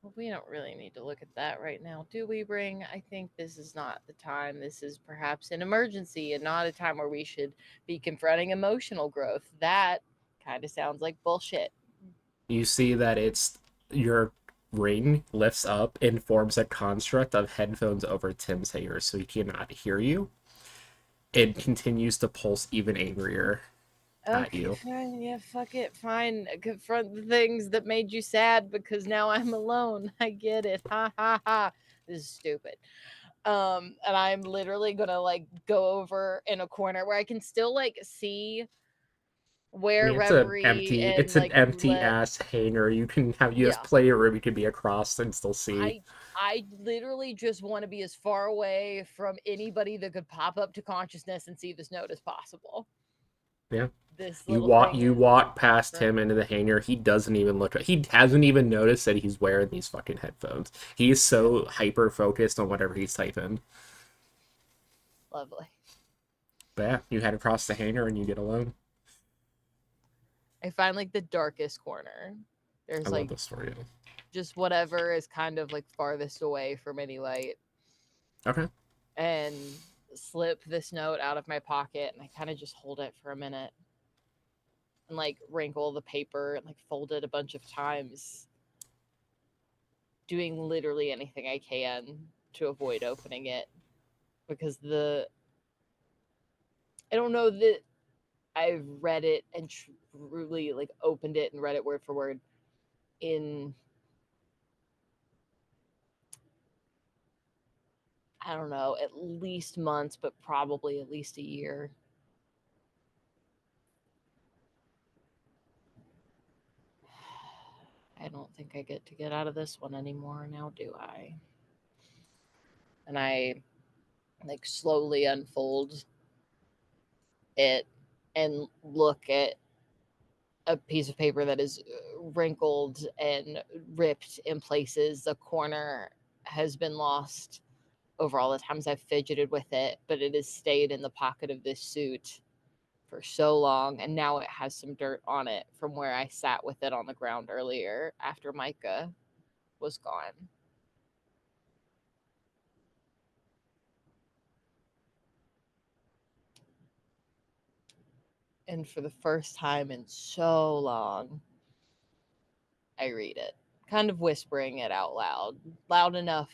Well, we don't really need to look at that right now, do we, Ring? I think this is not the time. This is perhaps an emergency and not a time where we should be confronting emotional growth. That kind of sounds like bullshit. You see that it's your ring lifts up and forms a construct of headphones over Tim's ear so he cannot hear you. It continues to pulse even angrier at Okay, you. fine. Yeah, fuck it. Fine. Confront the things that made you sad because now I'm alone. I get it. Ha ha ha. This is stupid. And I'm literally gonna like go over in a corner where I can still like see I where mean, it's a Reverie empty, and it's an like empty Roulette. ass hangar. You can have you just Yeah. play a room. You can be across and still see. I I literally just want to be as far away from anybody that could pop up to consciousness and see this note as possible. Yeah. This You little walk thing you is walk past right. him into the hangar. He doesn't even look. He hasn't even noticed that he's wearing these fucking headphones. He's Yep, so hyper focused on whatever he's typing. lovely. But yeah, you head across the hangar and you get alone. I find like the darkest corner. I There's love like this story. just whatever is kind of like farthest away from any light Okay. and slip this note out of my pocket and I kind of just hold it for a minute and like wrinkle the paper and like fold it a bunch of times, doing literally anything I can to avoid opening it because I don't know that I've read it and truly like opened it and read it word for word in I don't know, at least months, but probably at least a year. I don't think I get to get out of this one anymore now, do I? And I like slowly unfold it and look at a piece of paper that is wrinkled and ripped in places. The corner has been lost over all the times I've fidgeted with it, but it has stayed in the pocket of this suit for so long, and now it has some dirt on it from where I sat with it on the ground earlier after Micah was gone. And for the first time in so long, I read it, kind of whispering it out loud, loud enough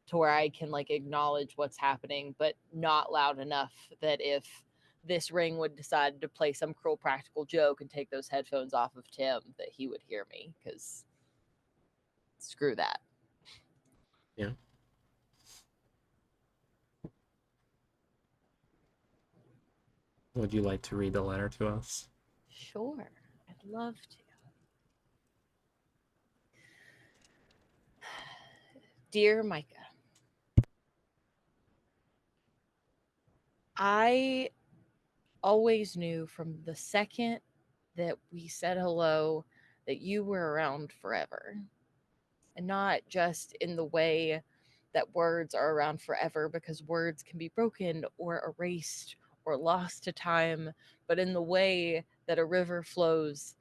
to where I can like acknowledge what's happening, but not loud enough that if this ring would decide to play some cruel practical joke and take those headphones off of Tim, that he would hear me, because screw that. Yeah. Would you like to read the letter to us? Sure, I'd love to. Dear Micah, I always knew from the second that we said hello that you were around forever. And not just in the way that words are around forever because words can be broken or erased or lost to time, but in the way that a river flows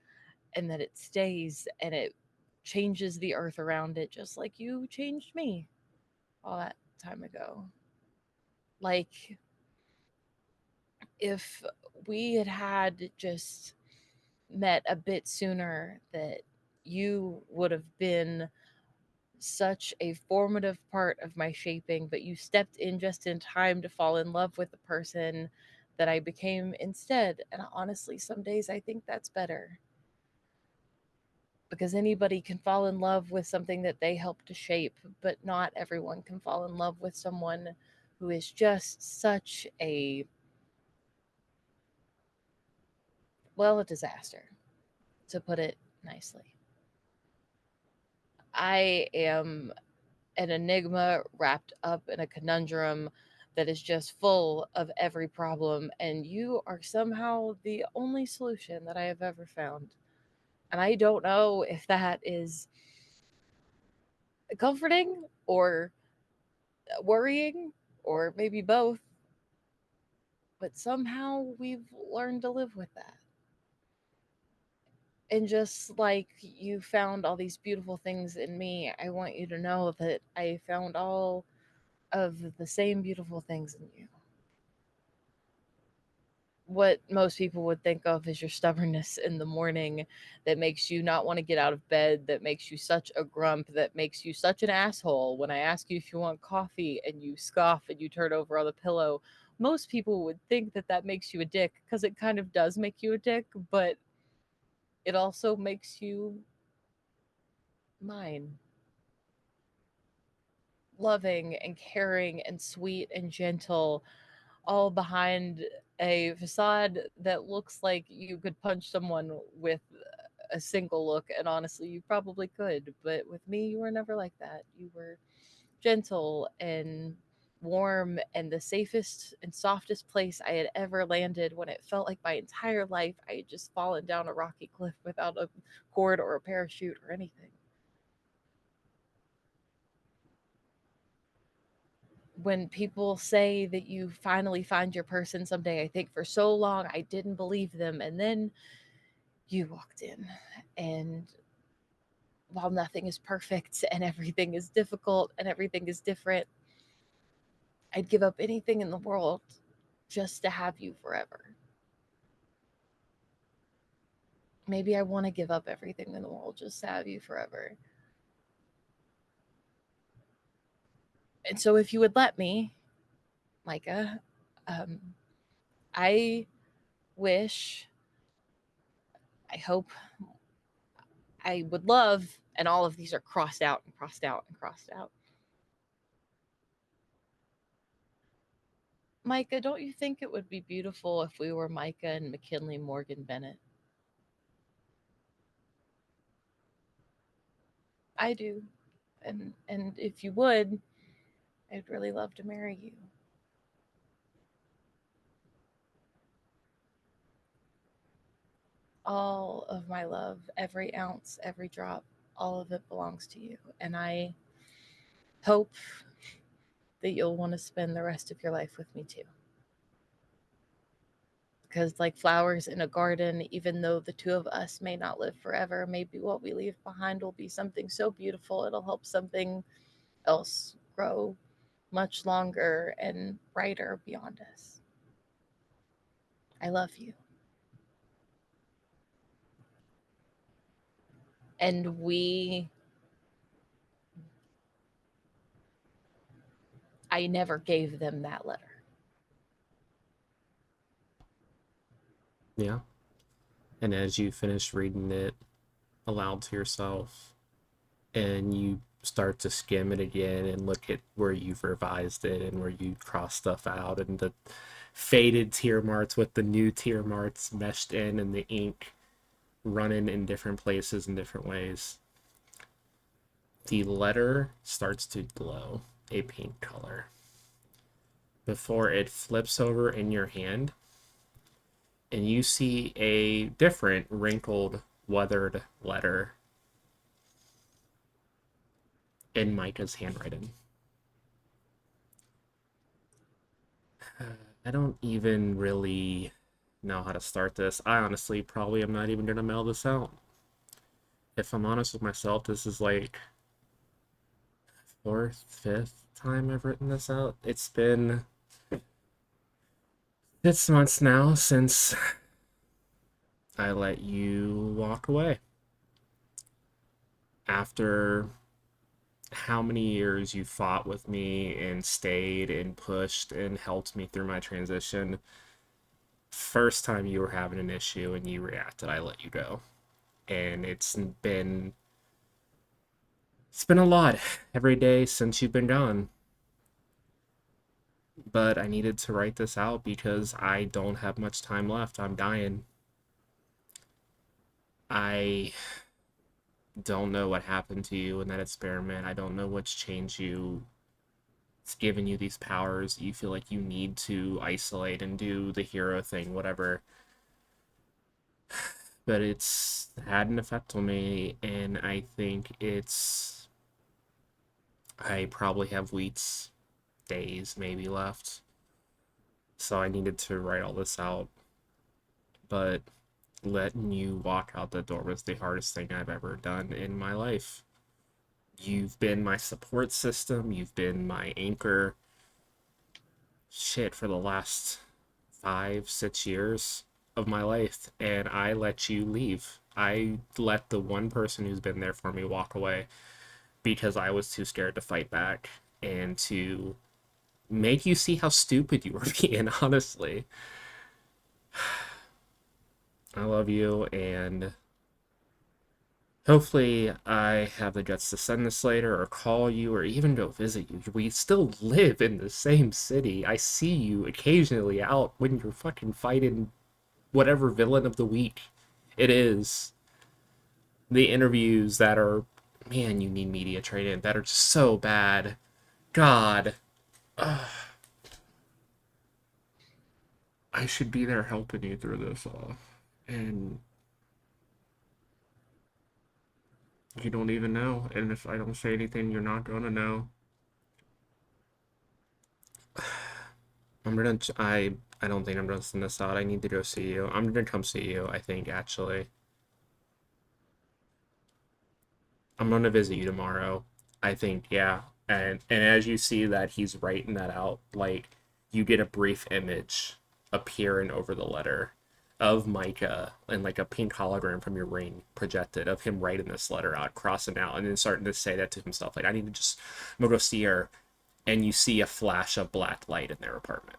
and that it stays and it changes the earth around it, just like you changed me all that time ago. Like, if we had just met a bit sooner, that you would have been such a formative part of my shaping, but you stepped in just in time to fall in love with the person that I became instead. And honestly, some days I think that's better, because anybody can fall in love with something that they helped to shape, but not everyone can fall in love with someone who is just such a, well, a disaster, to put it nicely. I am an enigma wrapped up in a conundrum that is just full of every problem, and you are somehow the only solution that I have ever found. And I don't know if that is comforting or worrying or maybe both, but somehow we've learned to live with that. And just like you found all these beautiful things in me, I want you to know that I found all of the same beautiful things in you. What most people would think of as your stubbornness in the morning, that makes you not want to get out of bed, that makes you such a grump, that makes you such an asshole when I ask you if you want coffee and you scoff and you turn over on the pillow. Most people would think that that makes you a dick, because it kind of does make you a dick, but it also makes you mine. Loving and caring and sweet and gentle, all behind a facade that looks like you could punch someone with a single look. And honestly, you probably could. But with me, you were never like that. You were gentle and warm and the safest and softest place I had ever landed, when it felt like my entire life I had just fallen down a rocky cliff without a cord or a parachute or anything. When people say that you finally find your person someday, I think for so long I didn't believe them. And then you walked in. And while nothing is perfect and everything is difficult and everything is different, I'd give up anything in the world just to have you forever. Maybe I want to give up everything in the world just to have you forever. And so, if you would let me, Micah, um, I wish, I hope, I would love, and all of these are crossed out and crossed out and crossed out. Micah, don't you think it would be beautiful if we were Micah and McKinley Morgan Bennett? I do. And if you would, I'd really love to marry you. All of my love, every ounce, every drop, all of it belongs to you. And I hope that you'll want to spend the rest of your life with me too. Because, like flowers in a garden, even though the two of us may not live forever, maybe what we leave behind will be something so beautiful it'll help something else grow much longer and brighter beyond us. I love you. And I never gave them that letter. Yeah. And as you finish reading it aloud to yourself, and you start to skim it again and look at where you've revised it and where you cross stuff out, and the faded tier marks with the new tier marks meshed in, and the ink running in different places in different ways, the letter starts to glow a pink color before it flips over in your hand, and you see a different wrinkled, weathered letter in Micah's handwriting. I don't even really know how to start this. I honestly probably am not even gonna mail this out. If I'm honest with myself, this is like fourth, fifth time I've written this out. It's been 6 months now since I let you walk away. After how many years you fought with me and stayed and pushed and helped me through my transition, first time you were having an issue and you reacted, I let you go. And it's been a lot every day since you've been gone. But I needed to write this out because I don't have much time left. I'm dying. I don't know what happened to you in that experiment. I don't know what's changed you. It's given you these powers. You feel like you need to isolate and do the hero thing, whatever. But it's had an effect on me, and I think I probably have weeks, days maybe left. So I needed to write all this out. But letting you walk out the door was the hardest thing I've ever done in my life. You've been my support system, you've been my anchor. Shit, for the last 5, 6 years of my life, and I let you leave. I let the one person who's been there for me walk away because I was too scared to fight back and to make you see how stupid you were being, honestly. I love you, and hopefully I have the guts to send this later or call you or even go visit you. We still live in the same city. I see you occasionally out when you're fucking fighting whatever villain of the week it is. The interviews that are, man, you need media training, that are just so bad. God. Ugh. I should be there helping you through this all. And you don't even know. And if I don't say anything, you're not gonna know. I don't think I'm gonna send this out. I need to go see you. I'm gonna come see you, I think, actually. I'm gonna visit you tomorrow. I think, yeah. And as you see that he's writing that out, like you get a brief image appearing over the letter of Micah and like a pink hologram from your ring projected of him writing this letter out, crossing out, and then starting to say that to himself, like, I'm gonna go see her, and you see a flash of black light in their apartment.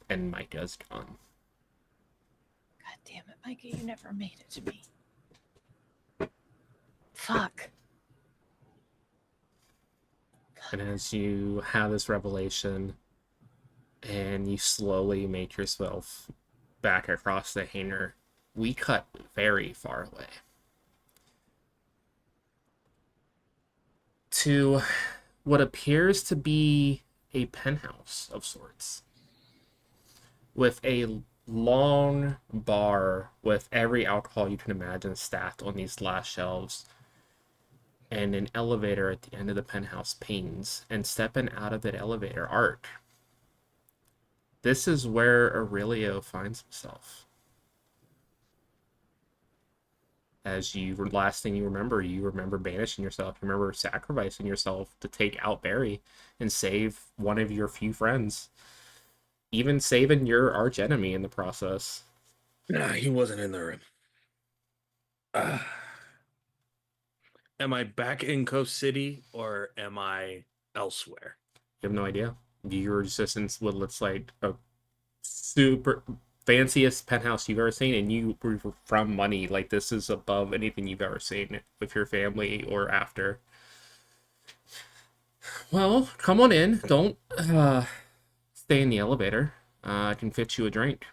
And Micah's gone. God damn it, Micah, you never made it to me. Fuck. And as you have this revelation and you slowly make yourself back across the hangar, we cut very far away to what appears to be a penthouse of sorts, with a long bar with every alcohol you can imagine stacked on these glass shelves, and an elevator at the end of the penthouse pings, and stepping out of that elevator, Art. This is where Aurelio finds himself. As you, last thing you remember banishing yourself. You remember sacrificing yourself to take out Barry and save one of your few friends, even saving your arch enemy in the process. Nah, he wasn't in the room. Am I back in Coast City or am I elsewhere? You have no idea. You're just in what looks like a super fanciest penthouse you've ever seen, and you were from money. Like, this is above anything you've ever seen with your family or after. Well, come on in. Don't stay in the elevator. I can fit you a drink.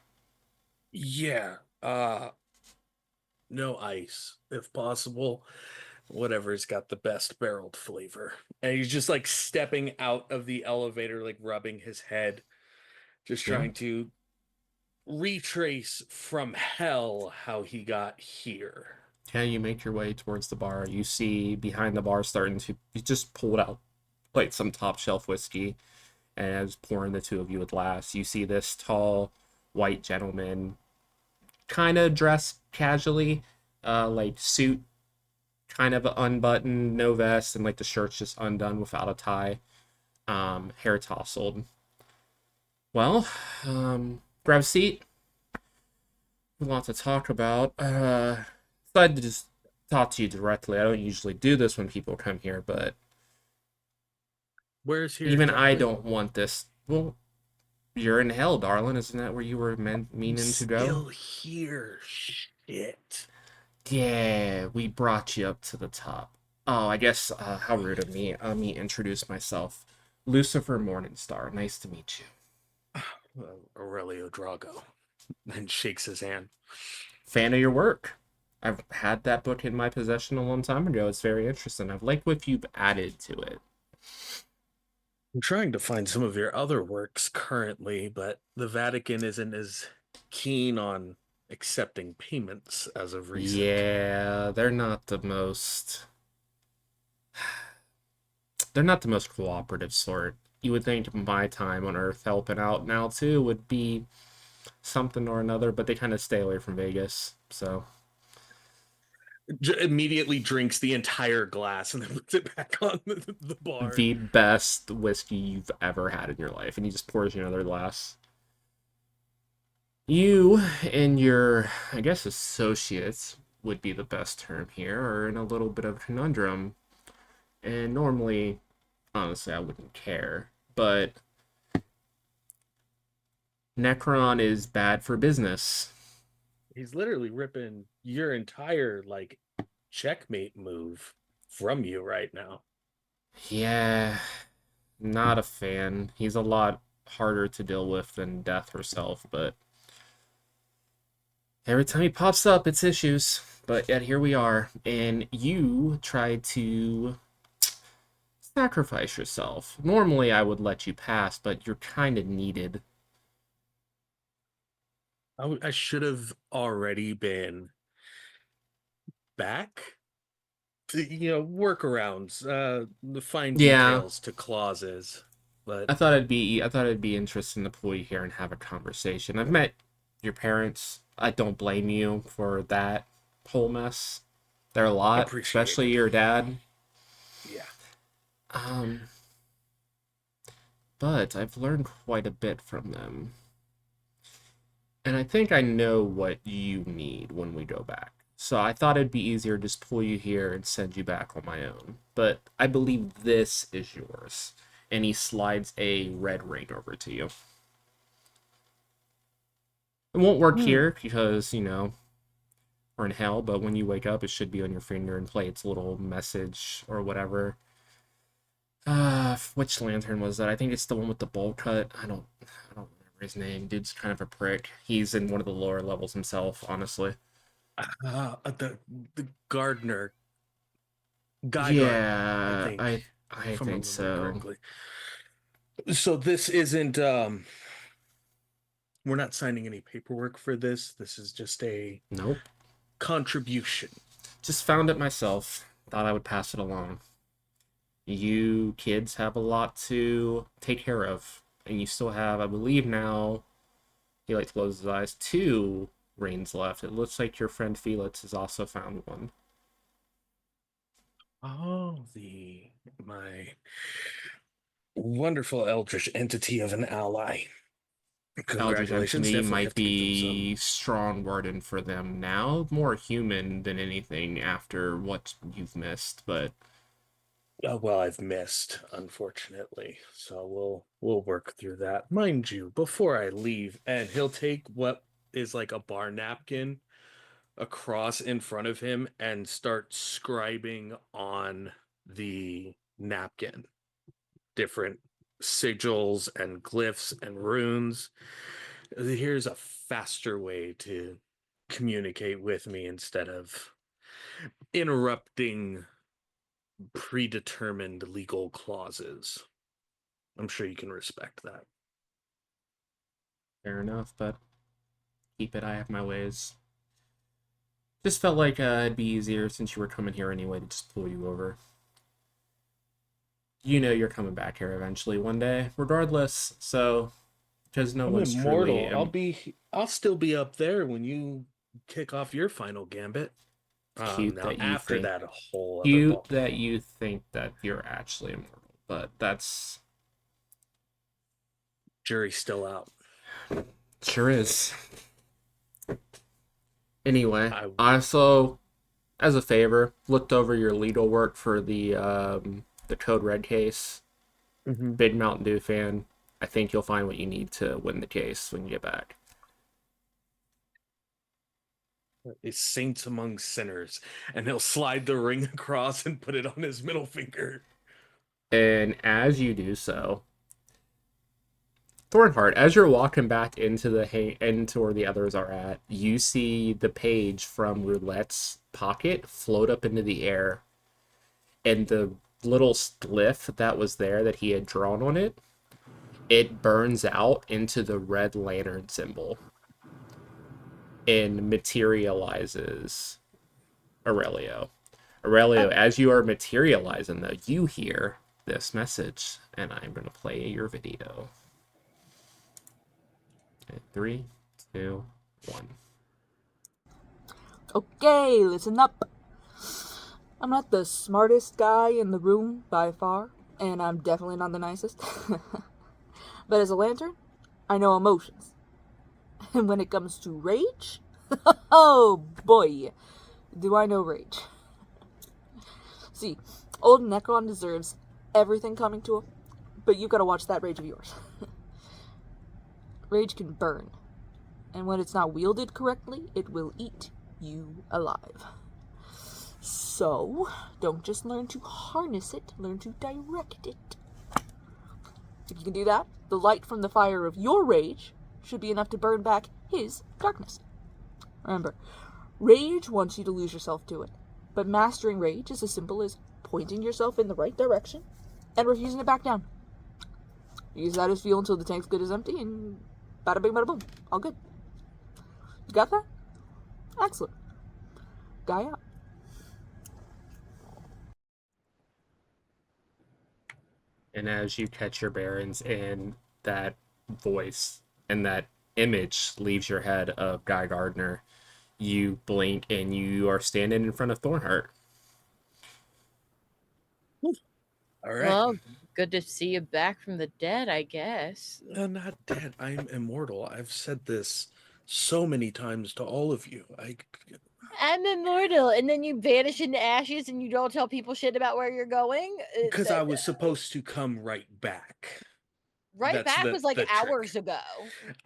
Yeah. No ice, if possible. Whatever's got the best barreled flavor. And he's just like stepping out of the elevator, like rubbing his head, just Yeah. trying to retrace from hell how he got here. Yeah, you make your way towards the bar. You see behind the bar starting to, you just pulled out like some top shelf whiskey, And as pouring the two of you a glass, you see this tall white gentleman, kind of dressed casually, like suit, kind of unbuttoned, no vest, and like the shirt's just undone without a tie, hair tousled. Well, grab a seat. A lot to talk about. Decided to just talk to you directly. I don't usually do this when people come here, but Where's here even I exactly? don't want this. Well, you're in hell, darling. Isn't that where you were meaning to go? Still here. Shit. Yeah, we brought you up to the top. Oh, I guess, how rude of me. Let me introduce myself. Lucifer Morningstar. Nice to meet you. Aurelio Drago. And shakes his hand. Fan of your work. I've had that book in my possession a long time ago. It's very interesting. I've liked what you've added to it. I'm trying to find some of your other works currently, but the Vatican isn't as keen on accepting payments as of recent. Yeah, they're not the most cooperative sort. You would think my time on Earth helping out now too would be something or another, but they kind of stay away from Vegas. So Immediately drinks the entire glass and then puts it back on the bar. the best whiskey you've ever had in your life, and he just pours you another glass. You and your, I guess, associates would be the best term here, are in a little bit of a conundrum. And normally, honestly, I wouldn't care, but Necron is bad for business. He's literally ripping your entire like checkmate move from you right now. Yeah, not a fan. He's a lot harder to deal with than Death herself, but every time he pops up, it's issues. But yet here we are, and you try to sacrifice yourself. Normally, I would let you pass, but you're kind of needed. I should have already been back. Workarounds, the fine Yeah, details to clauses, but I thought it'd be interesting to pull you here and have a conversation. I've met your parents. I don't blame you for that whole mess. They're a lot, especially appreciated. your dad. Yeah. Um, but I've learned quite a bit from them. And I think I know what you need when we go back. So I thought it'd be easier to just pull you here and send you back on my own. But I believe this is yours. And he slides a red ring over to you. It won't work here because, we're in hell, but when you wake up, it should be on your finger and play its little message or whatever. Which lantern was that? I think it's the one with the bowl cut. I don't remember his name. Dude's kind of a prick. He's in one of the lower levels himself, honestly. The gardener, guy gardener, I Yeah, think, I if I'm think remembering so. correctly. So this isn't we're not signing any paperwork for this. This is just a Nope. contribution. Just found it myself. Thought I would pass it along. You kids have a lot to take care of. And you still have, I believe now, he like to close his eyes, two reins left. It looks like your friend Felix has also found one. Oh, my wonderful eldritch entity of an ally. Eldritch Congratulations. Entity Definitely might have to give them some. be strong wording for them now. More human than anything after what you've missed, but Well, I've missed, unfortunately. So we'll work through that. Mind you, before I leave, and he'll take what is like a bar napkin across in front of him and start scribing on the napkin different sigils and glyphs and runes. Here's a faster way to communicate with me instead of interrupting predetermined legal clauses. I'm sure you can respect that. fair enough, but keep it, I have my ways. Just felt like it'd be easier since you were coming here anyway to just pull you over. you know you're coming back here eventually one day, regardless. So, because no I'm one's truly immortal. I'll still be up there when you kick off your final gambit. cute Now that you after think that, a whole other cute ball. that you think that you're actually immortal, but that's Jury's still out. sure is. Anyway, I I also, as a favor, looked over your legal work for the Code Red case. Mhm. Big Mountain Dew fan. I think you'll find what you need to win the case when you get back. is saints among sinners, and he'll slide the ring across and put it on his middle finger. And as you do so, Thornheart, as you're walking back into into where the others are at, you see the page from Roulette's pocket float up into the air, and the little glyph that was there that he had drawn on it, it burns out into the red lantern symbol and materializes Aurelio. Aurelio, as you are materializing, though, you hear this message, and I'm going to play your video. Okay, 3, 2, 1. Okay, listen up. I'm not the smartest guy in the room by far, and I'm definitely not the nicest. But as a lantern, I know emotions. And when it comes to rage, oh boy, do I know rage. See, old Necron deserves everything coming to him, but you gotta watch that rage of yours. Rage can burn, and when it's not wielded correctly, it will eat you alive. So, don't just learn to harness it, learn to direct it. If you can do that, the light from the fire of your rage should be enough to burn back his darkness. Remember, rage wants you to lose yourself to it, but mastering rage is as simple as pointing yourself in the right direction and refusing to back down. Use that as fuel until the tank's good as empty, and bada bing bada boom, all good. You got that? Excellent. Guy out. And as you catch your bearings and that voice and that image leaves your head of Guy Gardner, you blink and you are standing in front of Thornheart. All right. Well, good to see you back from the dead, I guess. Not dead. I'm immortal. I've said this so many times to all of you. I'm immortal, and then you vanish into ashes and you don't tell people shit about where you're going? Because I was supposed to come right back. Right That's back the- was like the trick. hours ago.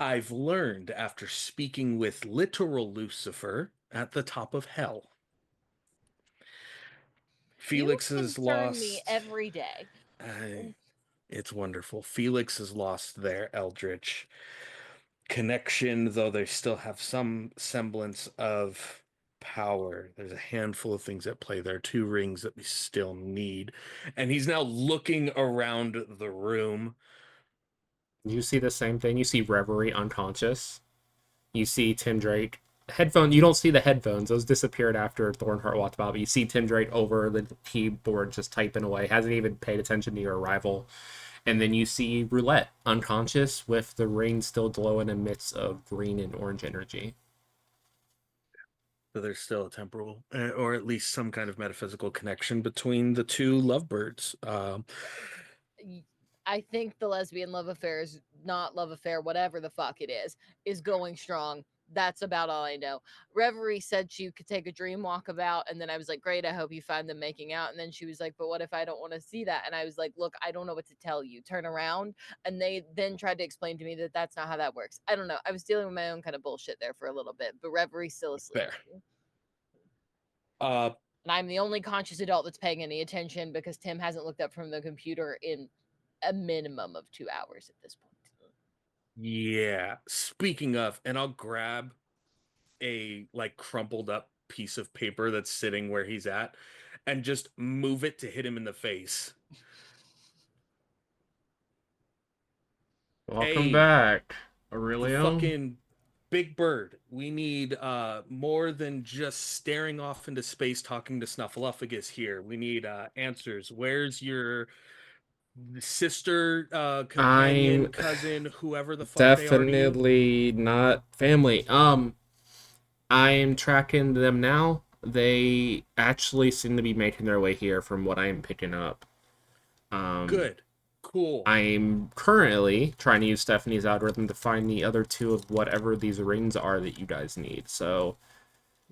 I've learned after speaking with literal Lucifer at the top of hell. Felix You has concern lost. me every day. It's wonderful. Felix has lost their eldritch connection, though they still have some semblance of power. There's a handful of things at play. There are 2 rings that we still need. And he's now looking around the room. You see the same thing. You see Reverie unconscious. You see Tim Drake. Headphone. You don't see the headphones. Those disappeared after Thornheart walked by. But you see Tim Drake over the keyboard just typing away. Hasn't even paid attention to your arrival. And then you see Roulette unconscious with the ring still glowing amidst of green and orange energy. So there's still a temporal, or at least some kind of metaphysical connection between the 2 lovebirds. I think the lesbian love affair is not love affair, whatever the fuck it is going strong. That's about all I know. Reverie said she could take a dream walkabout, and then I was like, great, I hope you find them making out. And then she was like, but what if I don't want to see that? And I was like, look, I don't know what to tell you. Turn around. And they then tried to explain to me that that's not how that works. I don't know. I was dealing with my own kind of bullshit there for a little bit, but Reverie's still asleep. Fair. Uh, And I'm the only conscious adult that's paying any attention because Tim hasn't looked up from the computer in a minimum of 2 hours at this point. yeah. Speaking of, and I'll grab a crumpled up piece of paper that's sitting where he's at and just move it to hit him in the face. Welcome Hey, back, Aurelio. fucking Big Bird. We need more than just staring off into space talking to Snuffleupagus here. We need answers. Where's your sister, companion, I'm cousin, whoever the fuck they are to you? definitely not family. I'm tracking them now. They actually seem to be making their way here from what I'm picking up. Good. Cool. I'm currently trying to use Stephanie's algorithm to find the other two of whatever these rings are that you guys need. So,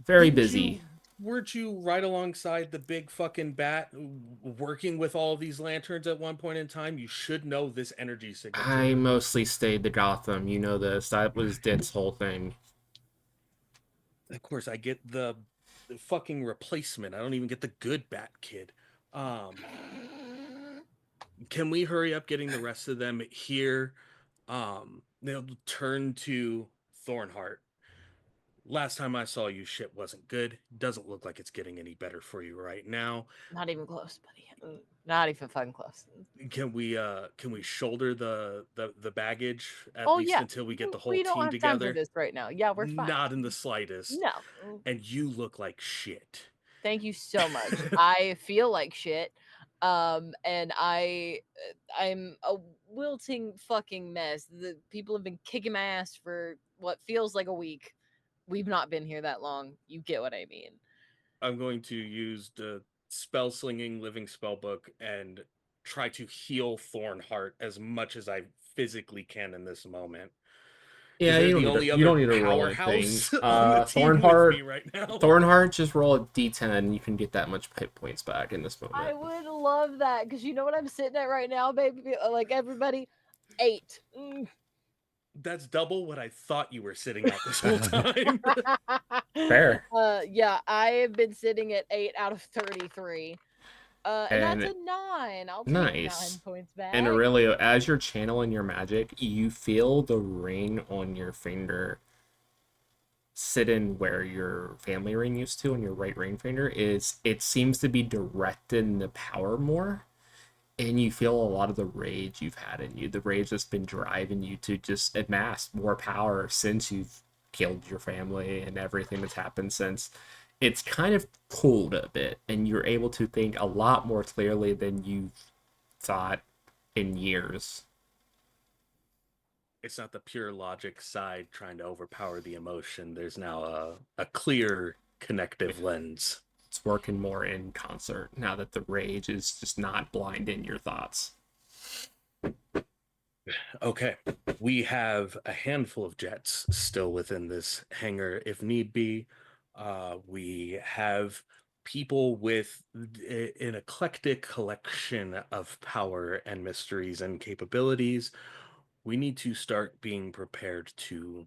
very busy. Weren't you right alongside the big fucking bat working with all these lanterns at one point in time? You should know this energy signature. I mostly stayed to Gotham. You know this. That was Dit's whole thing. Of course, I get the fucking replacement. I don't even get the good bat kid. Can we hurry up getting the rest of them here? They'll turn to Thornheart. Last time I saw you, shit wasn't good. Doesn't look like it's getting any better for you right now. Not even close, buddy. Not even fucking close. Can we shoulder the baggage at Oh least yeah, until we get the whole we don't team have together? time for this right now. Yeah, we're fine. Not in the slightest. No. And you look like shit. Thank you so much. I feel like shit. And I'm a wilting fucking mess. The people have been kicking my ass for what feels like a week. We've not been here that long. You get what I mean. I'm going to use the spell slinging living spell book and try to heal Thornheart as much as I physically can in this moment. Yeah, you don't need to roll anything. powerhouse on the team with me Thornheart, right now? Thornheart, just roll a d10 and you can get that much hit points back in this moment. I would love that because you know what I'm sitting at right now, baby. Like everybody, 8. That's double what I thought you were sitting at this whole time. Fair. Yeah, I have been sitting at 8 out of 33. And that's a 9. I'll take Nice. 9 points back. And Aurelio, as you're channeling your magic, you feel the ring on your finger sit in where your family ring used to, and your right ring finger is. It seems to be directing the power more, and you feel a lot of the rage you've had in you. The rage that's been driving you to just amass more power since you've killed your family and everything that's happened since. It's kind of cooled a bit, and you're able to think a lot more clearly than you've thought in years. It's not the pure logic side trying to overpower the emotion. There's now a clear connective lens. It's working more in concert now that the rage is just not blinding your thoughts. Okay, we have a handful of jets still within this hangar if need be. We have people with an eclectic collection of power and mysteries and capabilities. We need to start being prepared to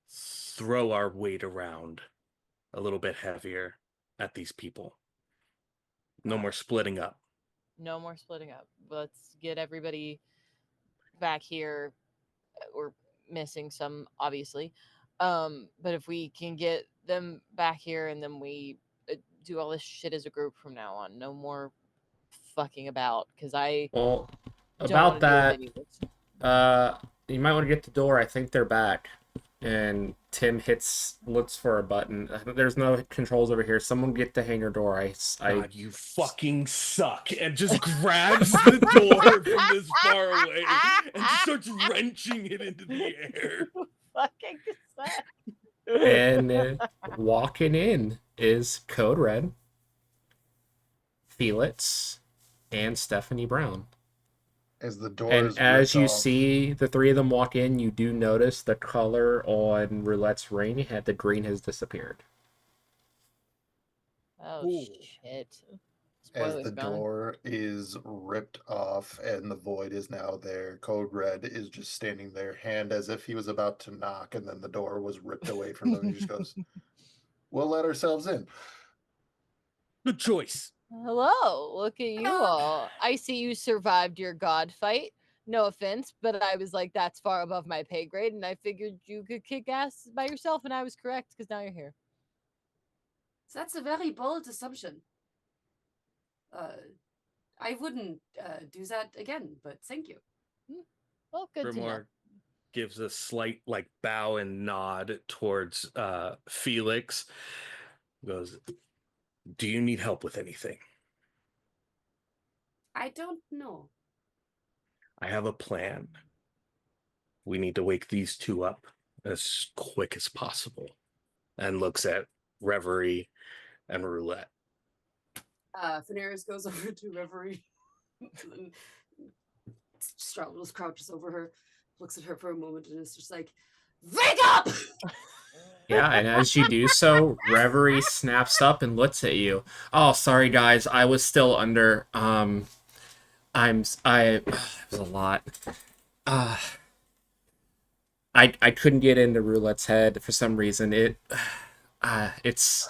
throw our weight around a little bit heavier at these people. No more splitting up. No more splitting up. Let's get everybody back here. We're missing some, obviously. But if we can get them back here and then we do all this shit as a group from now on, no more fucking about. Because I Well, don't about want to deal with that, any of this. you might want to get the door. I think they're back. And Tim looks for a button. There's no controls over here. Someone get the hangar door. God, you fucking suck. And just grabs the door from this far away and just starts wrenching it into the air. Fucking suck. And walking in is Code Red, Felix, and Stephanie Brown. As the door And is as ripped you off, see the three of them walk in, you do notice the color on Roulette's ring. The green has disappeared. Oh, Ooh. shit. as Spoilers, the Brown. door is ripped off and the void is now there, Code Red is just standing there, hand as if he was about to knock, and then the door was ripped away from him. And he just goes, "We'll let ourselves in." Good choice. Hello, look at you all. I see you survived your god fight. No offense, but I was like, that's far above my pay grade, and I figured you could kick ass by yourself, and I was correct because now you're here. So that's a very bold assumption. I wouldn't do that again, but thank you. Well, good to know. Grimoire gives a slight bow and nod towards Felix. Goes, do you need help with anything? I don't know. I have a plan. We need to wake these two up as quick as possible. And looks at Reverie and Roulette. Finaris goes over to Reverie and Straddles crouches over her, looks at her for a moment, and is just like, "Wake up!" Yeah, and as you do so, Reverie snaps up and looks at you. Oh, sorry guys, I was still under. It was a lot. I couldn't get into Roulette's head for some reason. It's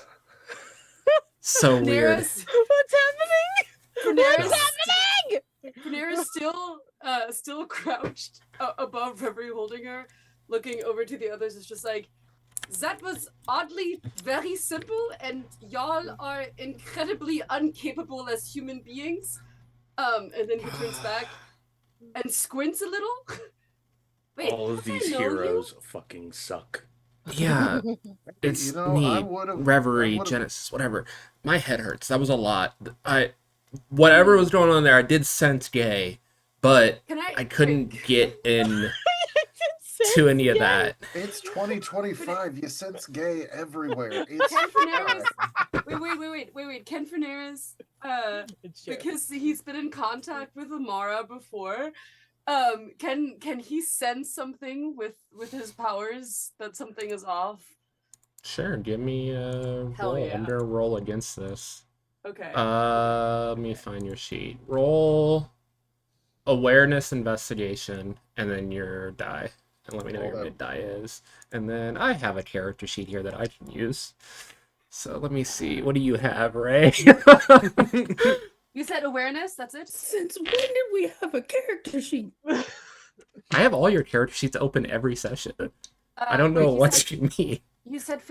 so weird. What's happening? Daenerys, What's happening? Daenerys still crouched above Reverie, holding her, looking over to the others. Is just like, that was oddly very simple, and y'all are incredibly incapable as human beings. And then he turns back and squints a little. Wait, All of don't I these know you? heroes fucking suck. Yeah, it's You know, I me, would've- Reverie, I would've- Genesis, whatever. My head hurts. That was a lot. Whatever was going on there, I did sense gay, but Can I couldn't get in to any of that. It's 2025. You sense gay everywhere. It's Ken Finaris. fine. Wait. Ken Finaris, It's true. because he's been in contact with Amara before. Can he sense something with his powers that something is off? Sure, give me a Hell roll. yeah. I'm gonna roll against this. Okay. Let me find your sheet. Roll awareness investigation, and then your die. And let me know what your mid die is. And then I have a character sheet here that I can use. So let me see. What do you have, Ray? You said awareness. That's it. Since when did we have a character sheet? I have all your character sheets open every session. I don't know wait, what you mean. You said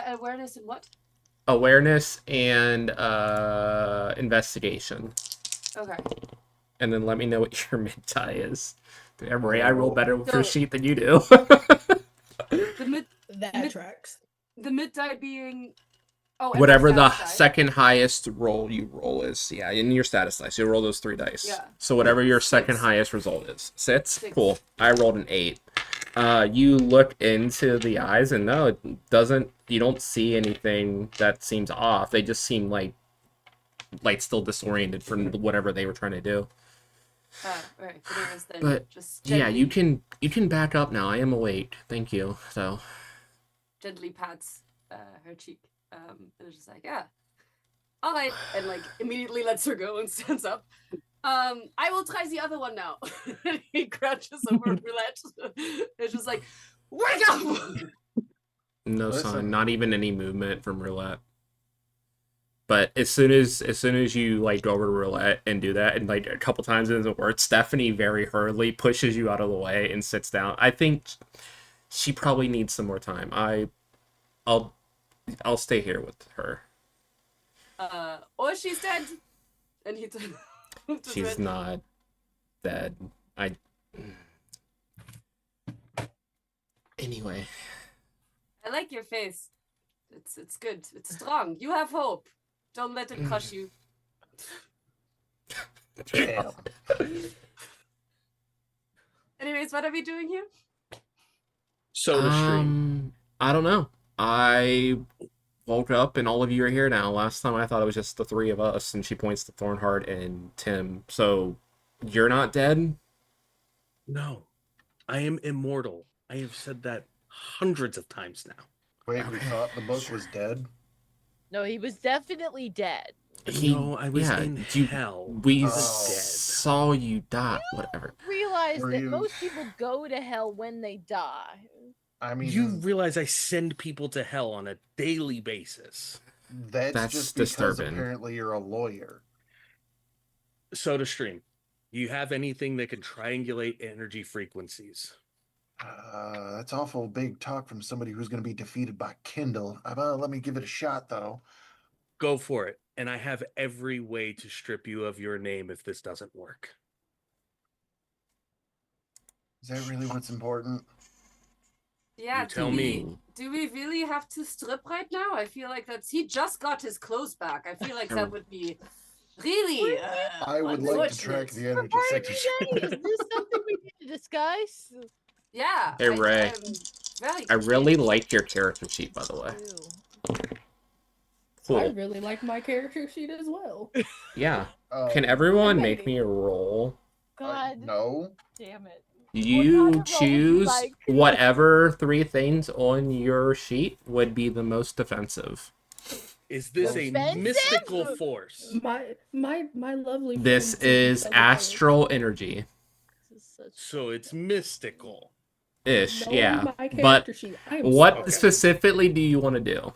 awareness and what? Awareness and investigation. Okay. And then let me know what your mid die is. Damn, Ray, I roll better with your So- sheet than you do. The mid That tracks. the mid die being and Whatever my the status die. second highest roll you roll is. Yeah, in your status dice. You roll those 3 dice. Yeah. So whatever your second 6. highest result is. 6? 6. Cool. I rolled an 8. You look into the eyes and no, it doesn't, you don't see anything that seems off. They just seem like still disoriented from whatever they were trying to do. Alright, Finaris then But just yeah, gently, you can back up now. I am awake. Thank you. So gently pats her cheek. And is just like, yeah. Alright, and like immediately lets her go and stands up. I will try the other one now. He crouches over Roulette. It's just like, wake up! no Listen. sign, not even any movement from Roulette. But as soon as you like go over to Roulette and do that, and like a couple times it doesn't work, Stephanie very hurriedly pushes you out of the way and sits down. I think she probably needs some more time. I'll stay here with her. Or she's dead. And he She's not dead. Anyway. I like your face. It's good. It's strong. You have hope. Don't let it crush you. Damn. Anyways, what are we doing here? Soda stream. I don't know. I woke up and all of you are here now. Last time I thought it was just the 3 of us, and she points to Thornheart and Tim. So you're not dead? No, I am immortal. I have said that hundreds of times now. Wait, we thought the book was dead. No, he was definitely dead. No, I was in you- hell. We I Oh. was dead. saw you die. Whatever. Realize Were that you- most people go to hell when they die. I mean, You realize I send people to hell on a daily basis. that's just because disturbing. apparently you're a lawyer. Soda stream. You have anything that can triangulate energy frequencies? That's awful big talk from somebody who's going to be defeated by Kindle. Let me give it a shot, though. Go for it. And I have every way to strip you of your name if this doesn't work. Is that really what's important? Yeah, You tell me. Do we really have to strip right now? I feel like he just got his clothes back. I feel like that would be Really? I would like to track unfortunate. the energy Part of signature. your day. Is this something we need to discuss? Yeah. Hey, Ray. I'm very I really confused. like your character sheet, by the way. Ew. I Cool. really like my character sheet as well. Yeah. Can Um, everyone make me a roll? God no. damn it. You What kind of roll would you choose like? whatever 3 things on your sheet would be the most defensive. Is this a Offensive? mystical force? My lovely This friend Susan is says it first. astral energy. This is such So it's mystical. Ish, Knowing yeah. my But character sheet, I am what smart. Okay. specifically do you want to do?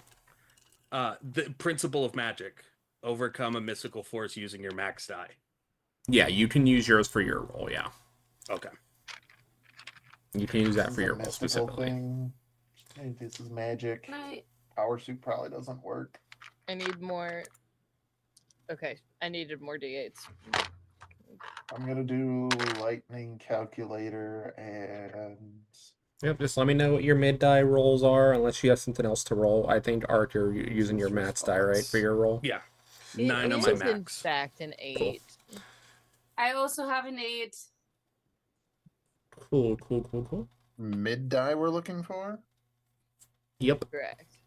The principle of magic. Overcome a mystical force using your max die. Yeah, you can use yours for your roll, yeah. Okay. You can use that This for is a your roll mystical specifically. thing. Hey, this is magic. Can I? Power suit probably doesn't work. I need more. Okay, I needed more d8s. I'm gonna do lightning calculator and Yep, just let me know what your mid die rolls are, unless you have something else to roll. I think, Art, you're using your max die, right, for your roll? Yeah. It 9 on my is, in max. fact, an 8. I also have an 8. Cool. mid die we're looking for. Yep. Correct.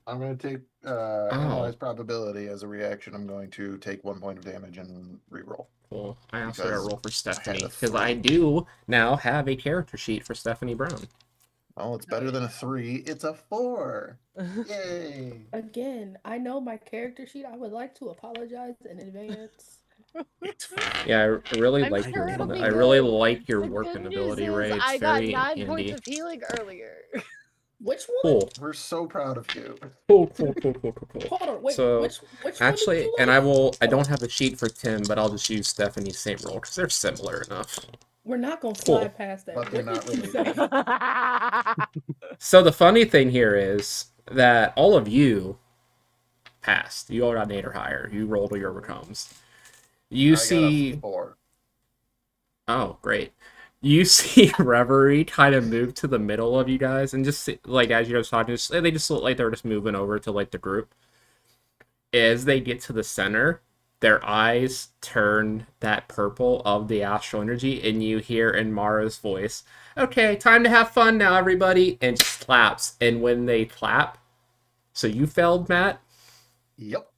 I'm gonna take analyze probability as a reaction. I'm going to take 1 point of damage and reroll. Cool. I also Because got to roll for Stephanie, a because I 3. do now have a character sheet for Stephanie Brown. Oh, it's better than a 3. It's a 4. Yay! Again, I know my character sheet. I would like to apologize in advance. It's fine. Yeah, I really I'm like sure your it'll be I really good. like your The working good ability, news is Ray. It's I got very 9 handy. points of healing earlier. Which one? Cool. We're so proud of you. Cool. Hold on, wait. So, which one actually, did you and like? I don't have a sheet for Tim, but I'll just use Stephanie's same roll because they're similar enough. We're not gonna Cool. slide past that. But they're What not did you related. say? So the funny thing here is that all of you passed. You all got an 8 or higher. You rolled your overcomes. You I got see, a 4. oh great. You see Reverie kind of move to the middle of you guys, and just like as you guys talking, they just look like they're just moving over to like the group. As they get to the center, their eyes turn that purple of the astral energy, and you hear in Mara's voice, "Okay, time to have fun now, everybody!" and just claps. And when they clap, so you failed, Matt. Yep.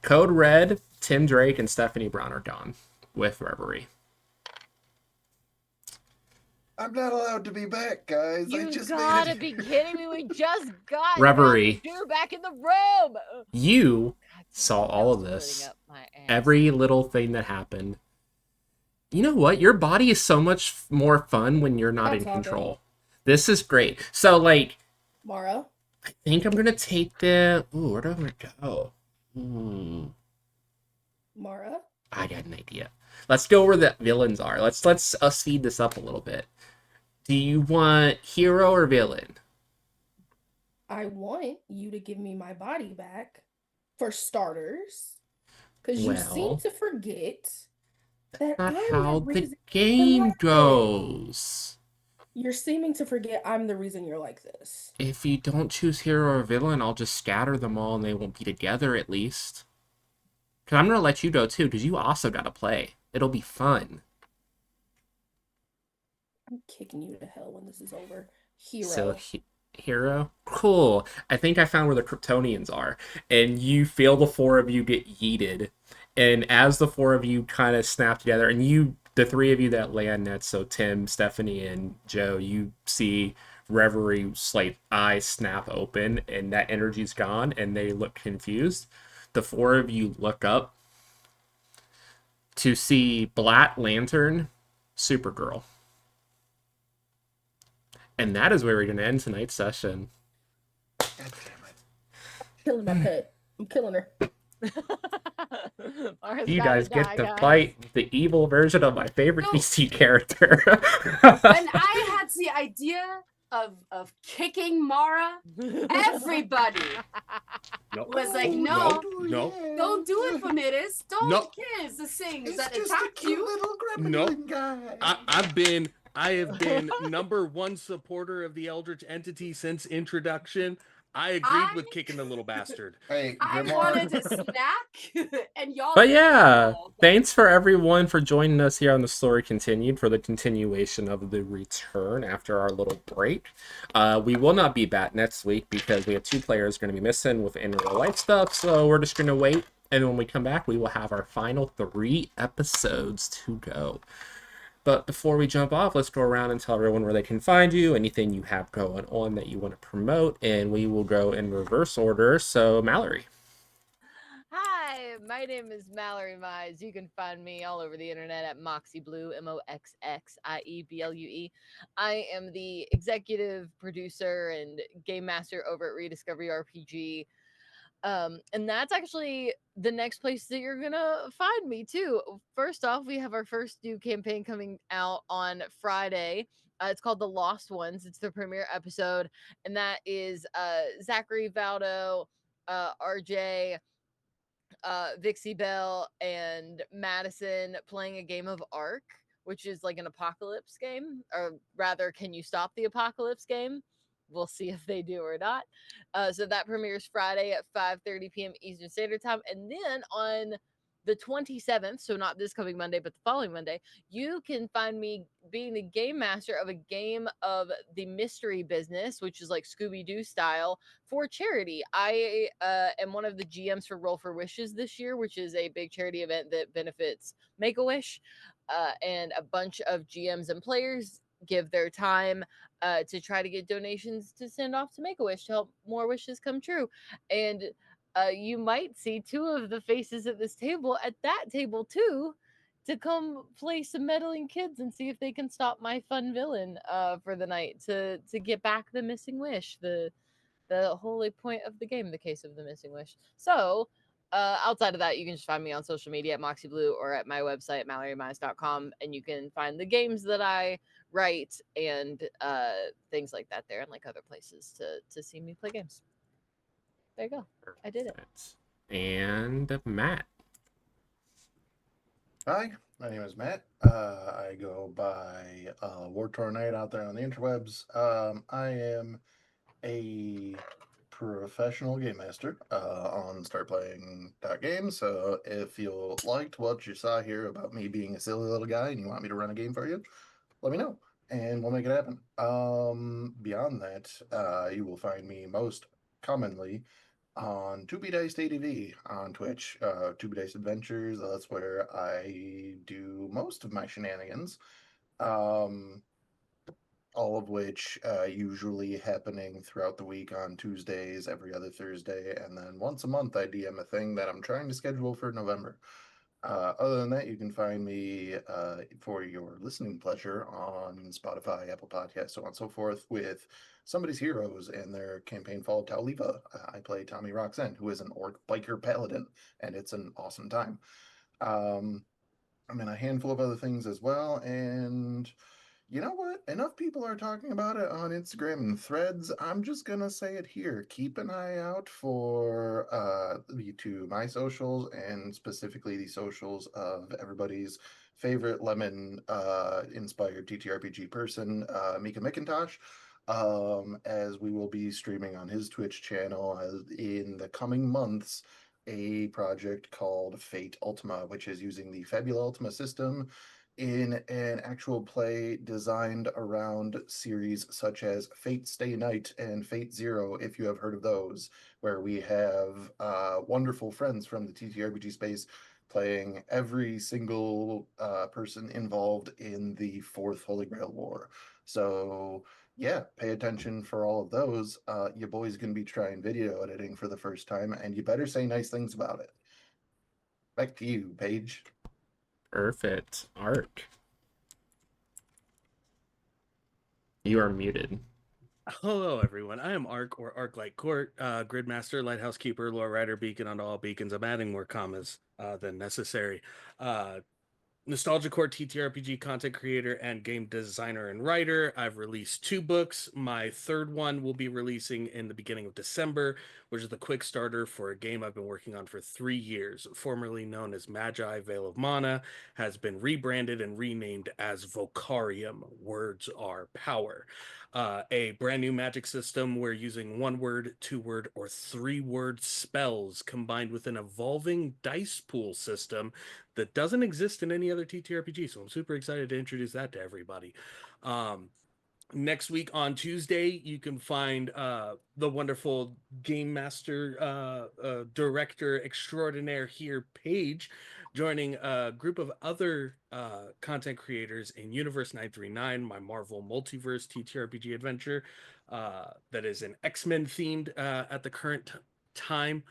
Code Red, Tim Drake, and Stephanie Brown are gone with Reverie. I'm not allowed to be back, guys. I You just gotta made it. be kidding me. We just got Reverie. Mountain Dew back in the room. You God, saw that all was of this. splitting up my ass. Every little thing that happened. You know what? Your body is so much more fun when you're not Stop in talking. control. This is great. So, like, Mara, I think I'm gonna take the. Ooh, where do I want to go? Mara, I got an idea. Let's go where the villains are. Let's speed this up a little bit. Do you want hero or villain? I want you to give me my body back, for starters, because you seem Well, to forget that not I'm how the the reason game like this. goes. You're seeming to forget I'm the reason you're like this. If you don't choose hero or villain, I'll just scatter them all and they won't be together at least. Because I'm going to let you go too, because you also got to play. It'll be fun. I'm kicking you to hell when this is over. Hero. So, hero? Cool. I think I found where the Kryptonians are. And you feel the 4 of you get yeeted. And as the 4 of you kind of snap together, and the 3 of you that land net, so Tim, Stephanie, and Joe, you see Reverie's like eyes snap open, and that energy's gone, and they look confused. The 4 of you look up to see Black Lantern, Supergirl. And that is where we're going to end tonight's session. God damn it. Killing my pet. I'm killing her. Mara's You gotta guys get die, to guys. fight the evil version of my favorite No. DC character. When I had the idea of kicking Mara, everybody Nope. was like, no, No. don't do it, Famiris. Don't No. kiss the things It's that just a attack cute you. little gremlin Nope. guy. I have been #1 supporter of the Eldritch entity since introduction. I agreed I- with kicking the little bastard. Hey, I Grimoire. wanted to snack, and y'all. But did yeah, all. thanks for everyone for joining us here on the Story Continued for the continuation of the return after our little break. We will not be back next week because we have 2 players going to be missing with in real life stuff, so we're just going to wait. And when we come back, we will have our final 3 episodes to go. But before we jump off, let's go around and tell everyone where they can find you, anything you have going on that you want to promote, and we will go in reverse order. So, Mallory. Hi, my name is Mallory Mize. You can find me all over the internet at Moxie Blue, MoxxieBlue. I am the executive producer and game master over at Rediscovery RPG. And that's actually the next place that you're gonna find me too. First off, we have our first new campaign coming out on Friday. It's called The Lost Ones. It's the premiere episode, and that is Zachary Valdo, RJ, Vixie Bell, and Madison playing a game of Ark, which is like an apocalypse game, or rather, can you stop the apocalypse game? We'll see if they do or not. So that premieres Friday at 5:30 p.m. Eastern Standard Time, and then on the 27th, so not this coming Monday, but the following Monday, you can find me being the game master of a game of the mystery business, which is like Scooby Doo style, for charity. I am one of the GMs for Roll for Wishes this year, which is a big charity event that benefits Make a Wish. And a bunch of GMs and players give their time to try to get donations to send off to Make a Wish to help more wishes come true. And you might see 2 of the faces at this table at that table too, to come play some meddling kids and see if they can stop my fun villain for the night to get back the missing wish, the holy point of the game, the case of the missing wish. So outside of that, you can just find me on social media at Moxie Blue or at my website mallorymize.com, and you can find the games that I write and things like that there, and like other places to see me play games. There you go. I did it. And Matt. Hi, my name is Matt. I go by War Knight out there on the interwebs. I am a professional game master on startplaying.games. So if you liked what you saw here about me being a silly little guy and you want me to run a game for you, let me know and we'll make it happen. Beyond that, you will find me most commonly on 2B Dice ADV on Twitch, 2B Dice Adventures. That's where I do most of my shenanigans. All of which usually happening throughout the week on Tuesdays, every other Thursday, and then once a month I DM a thing that I'm trying to schedule for November. Other than that, you can find me for your listening pleasure on Spotify, Apple Podcasts, so on and so forth, with Somebody's Heroes and their campaign Fall of Tauliva. I play Tommy Roxanne, who is an orc biker paladin, and it's an awesome time. I'm in a handful of other things as well, and you know what? Enough people are talking about it on Instagram and Threads. I'm just gonna say it here. Keep an eye out for my socials, and specifically the socials of everybody's favorite lemon inspired TTRPG person, Mika McIntosh. As we will be streaming on his Twitch channel in the coming months a project called Fate Ultima, which is using the Fabula Ultima system in an actual play designed around series such as Fate Stay Night and Fate Zero, if you have heard of those, where we have wonderful friends from the TTRPG space playing every single person involved in the Fourth Holy Grail War. So yeah, pay attention for all of those. Your boy's going to be trying video editing for the first time, and you better say nice things about it. Back to you, Paige. Perfect. Ark. You are muted. Hello, everyone. I am Ark, or Ark Light Court, Gridmaster, Lighthouse Keeper, Lore Rider, Beacon on all beacons. I'm adding more commas than necessary. Nostalgia Core TTRPG content creator and game designer and writer. I've released 2 books. My third one will be releasing in the beginning of December, which is the quick starter for a game I've been working on for 3 years. Formerly known as Magi Veil of Mana, has been rebranded and renamed as Vocarium. Words are power. A brand new magic system where using 1-word, 2-word, or 3-word spells combined with an evolving dice pool system that doesn't exist in any other TTRPG. So I'm super excited to introduce that to everybody. Next week on Tuesday, you can find the wonderful game master, director extraordinaire here, Paige, joining a group of other content creators in Universe 939, my Marvel Multiverse TTRPG adventure that is an X-Men themed at the current time.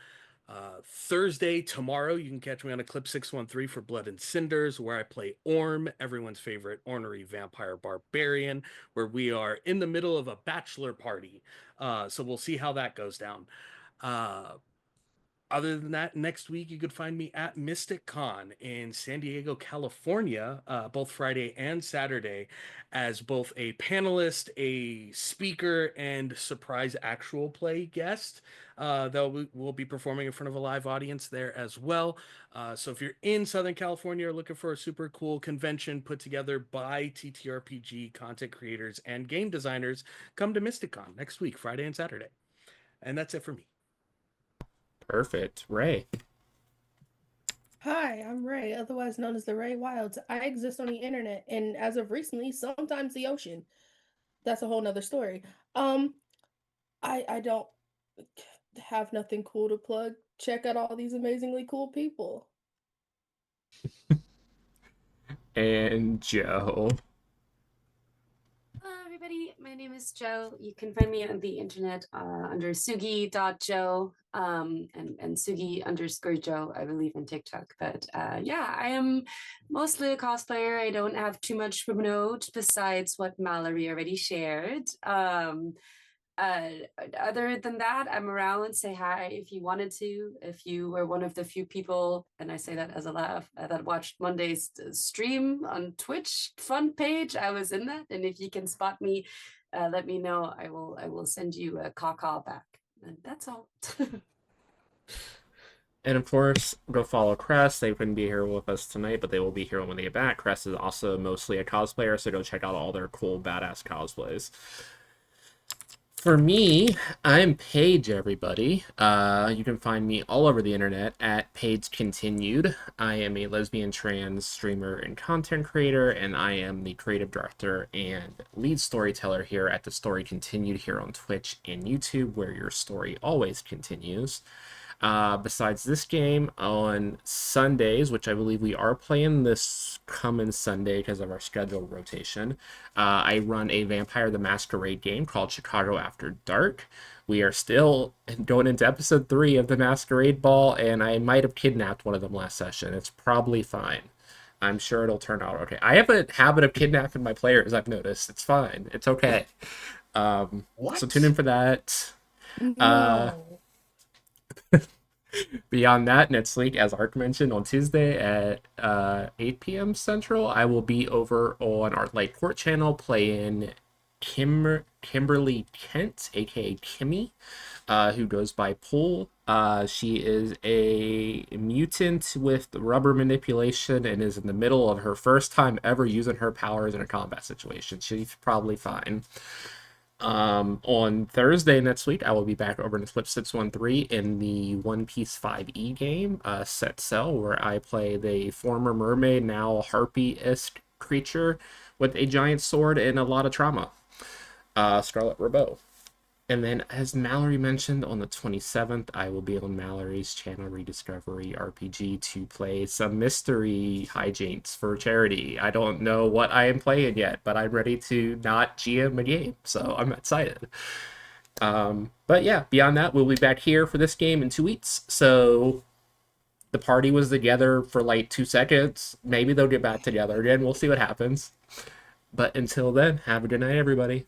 Thursday, tomorrow, you can catch me on Eclipse 613 for Blood and Cinders, where I play Orm, everyone's favorite ornery vampire barbarian, where we are in the middle of a bachelor party. So we'll see how that goes down. Other than that, next week you could find me at Mystic Con in San Diego, California, both Friday and Saturday, as both a panelist, a speaker, and surprise actual play guest. Though we'll be performing in front of a live audience there as well. So if you're in Southern California or looking for a super cool convention put together by TTRPG content creators and game designers, come to Mystic Con next week, Friday and Saturday. And that's it for me. Perfect. Ray. Hi, I'm Ray, otherwise known as the Ray Wilds. I exist on the internet and as of recently, sometimes the ocean. That's a whole nother story. I don't have nothing cool to plug. Check out all these amazingly cool people. And Joe. Hello, everybody. My name is Joe. You can find me on the internet under sugi.joe and sugi_Joe, I believe, in TikTok. But yeah, I am mostly a cosplayer. I don't have too much to promote besides what Mallory already shared. Uh, Other than that, I'm around. Say hi if you wanted to. If you were one of the few people, and I say that as a laugh, that watched Monday's stream on Twitch fun page, I was in that. And if you can spot me, let me know. I will send you a caw back. And that's all. And of course, go follow Crest. They couldn't be here with us tonight, but they will be here when they get back. Crest is also mostly a cosplayer, so go check out all their cool, badass cosplays. For me, I'm Paige, everybody. You can find me all over the internet at Paige Continued. I am a lesbian trans streamer and content creator, and I am the creative director and lead storyteller here at The Story Continued here on Twitch and YouTube, where your story always continues. Besides this game, on Sundays, which I believe we are playing this coming Sunday because of our schedule rotation, I run a Vampire the Masquerade game called Chicago After Dark. We are still going into episode 3 of the Masquerade Ball, and I might have kidnapped one of them last session. It's probably fine. I'm sure it'll turn out okay. I have a habit of kidnapping my players, I've noticed. It's fine. It's okay. What? So tune in for that. No. Beyond that, next week, as Ark mentioned, on Tuesday at 8 p.m. Central, I will be over on our Light Court channel playing Kimberly Kent, aka Kimmy, who goes by Pool. She is a mutant with rubber manipulation and is in the middle of her first time ever using her powers in a combat situation. She's probably fine. On Thursday next week, I will be back over in Eclipse 613 in the One Piece 5e game, Set Sail, where I play the former mermaid, now harpy-esque creature with a giant sword and a lot of trauma, Scarlet Rabot. And then, as Mallory mentioned, on the 27th, I will be on Mallory's channel, Rediscovery RPG, to play some mystery hijinks for charity. I don't know what I am playing yet, but I'm ready to not GM a game, so I'm excited. But yeah, beyond that, we'll be back here for this game in 2 weeks. So the party was together for like 2 seconds. Maybe they'll get back together again. We'll see what happens. But until then, have a good night, everybody.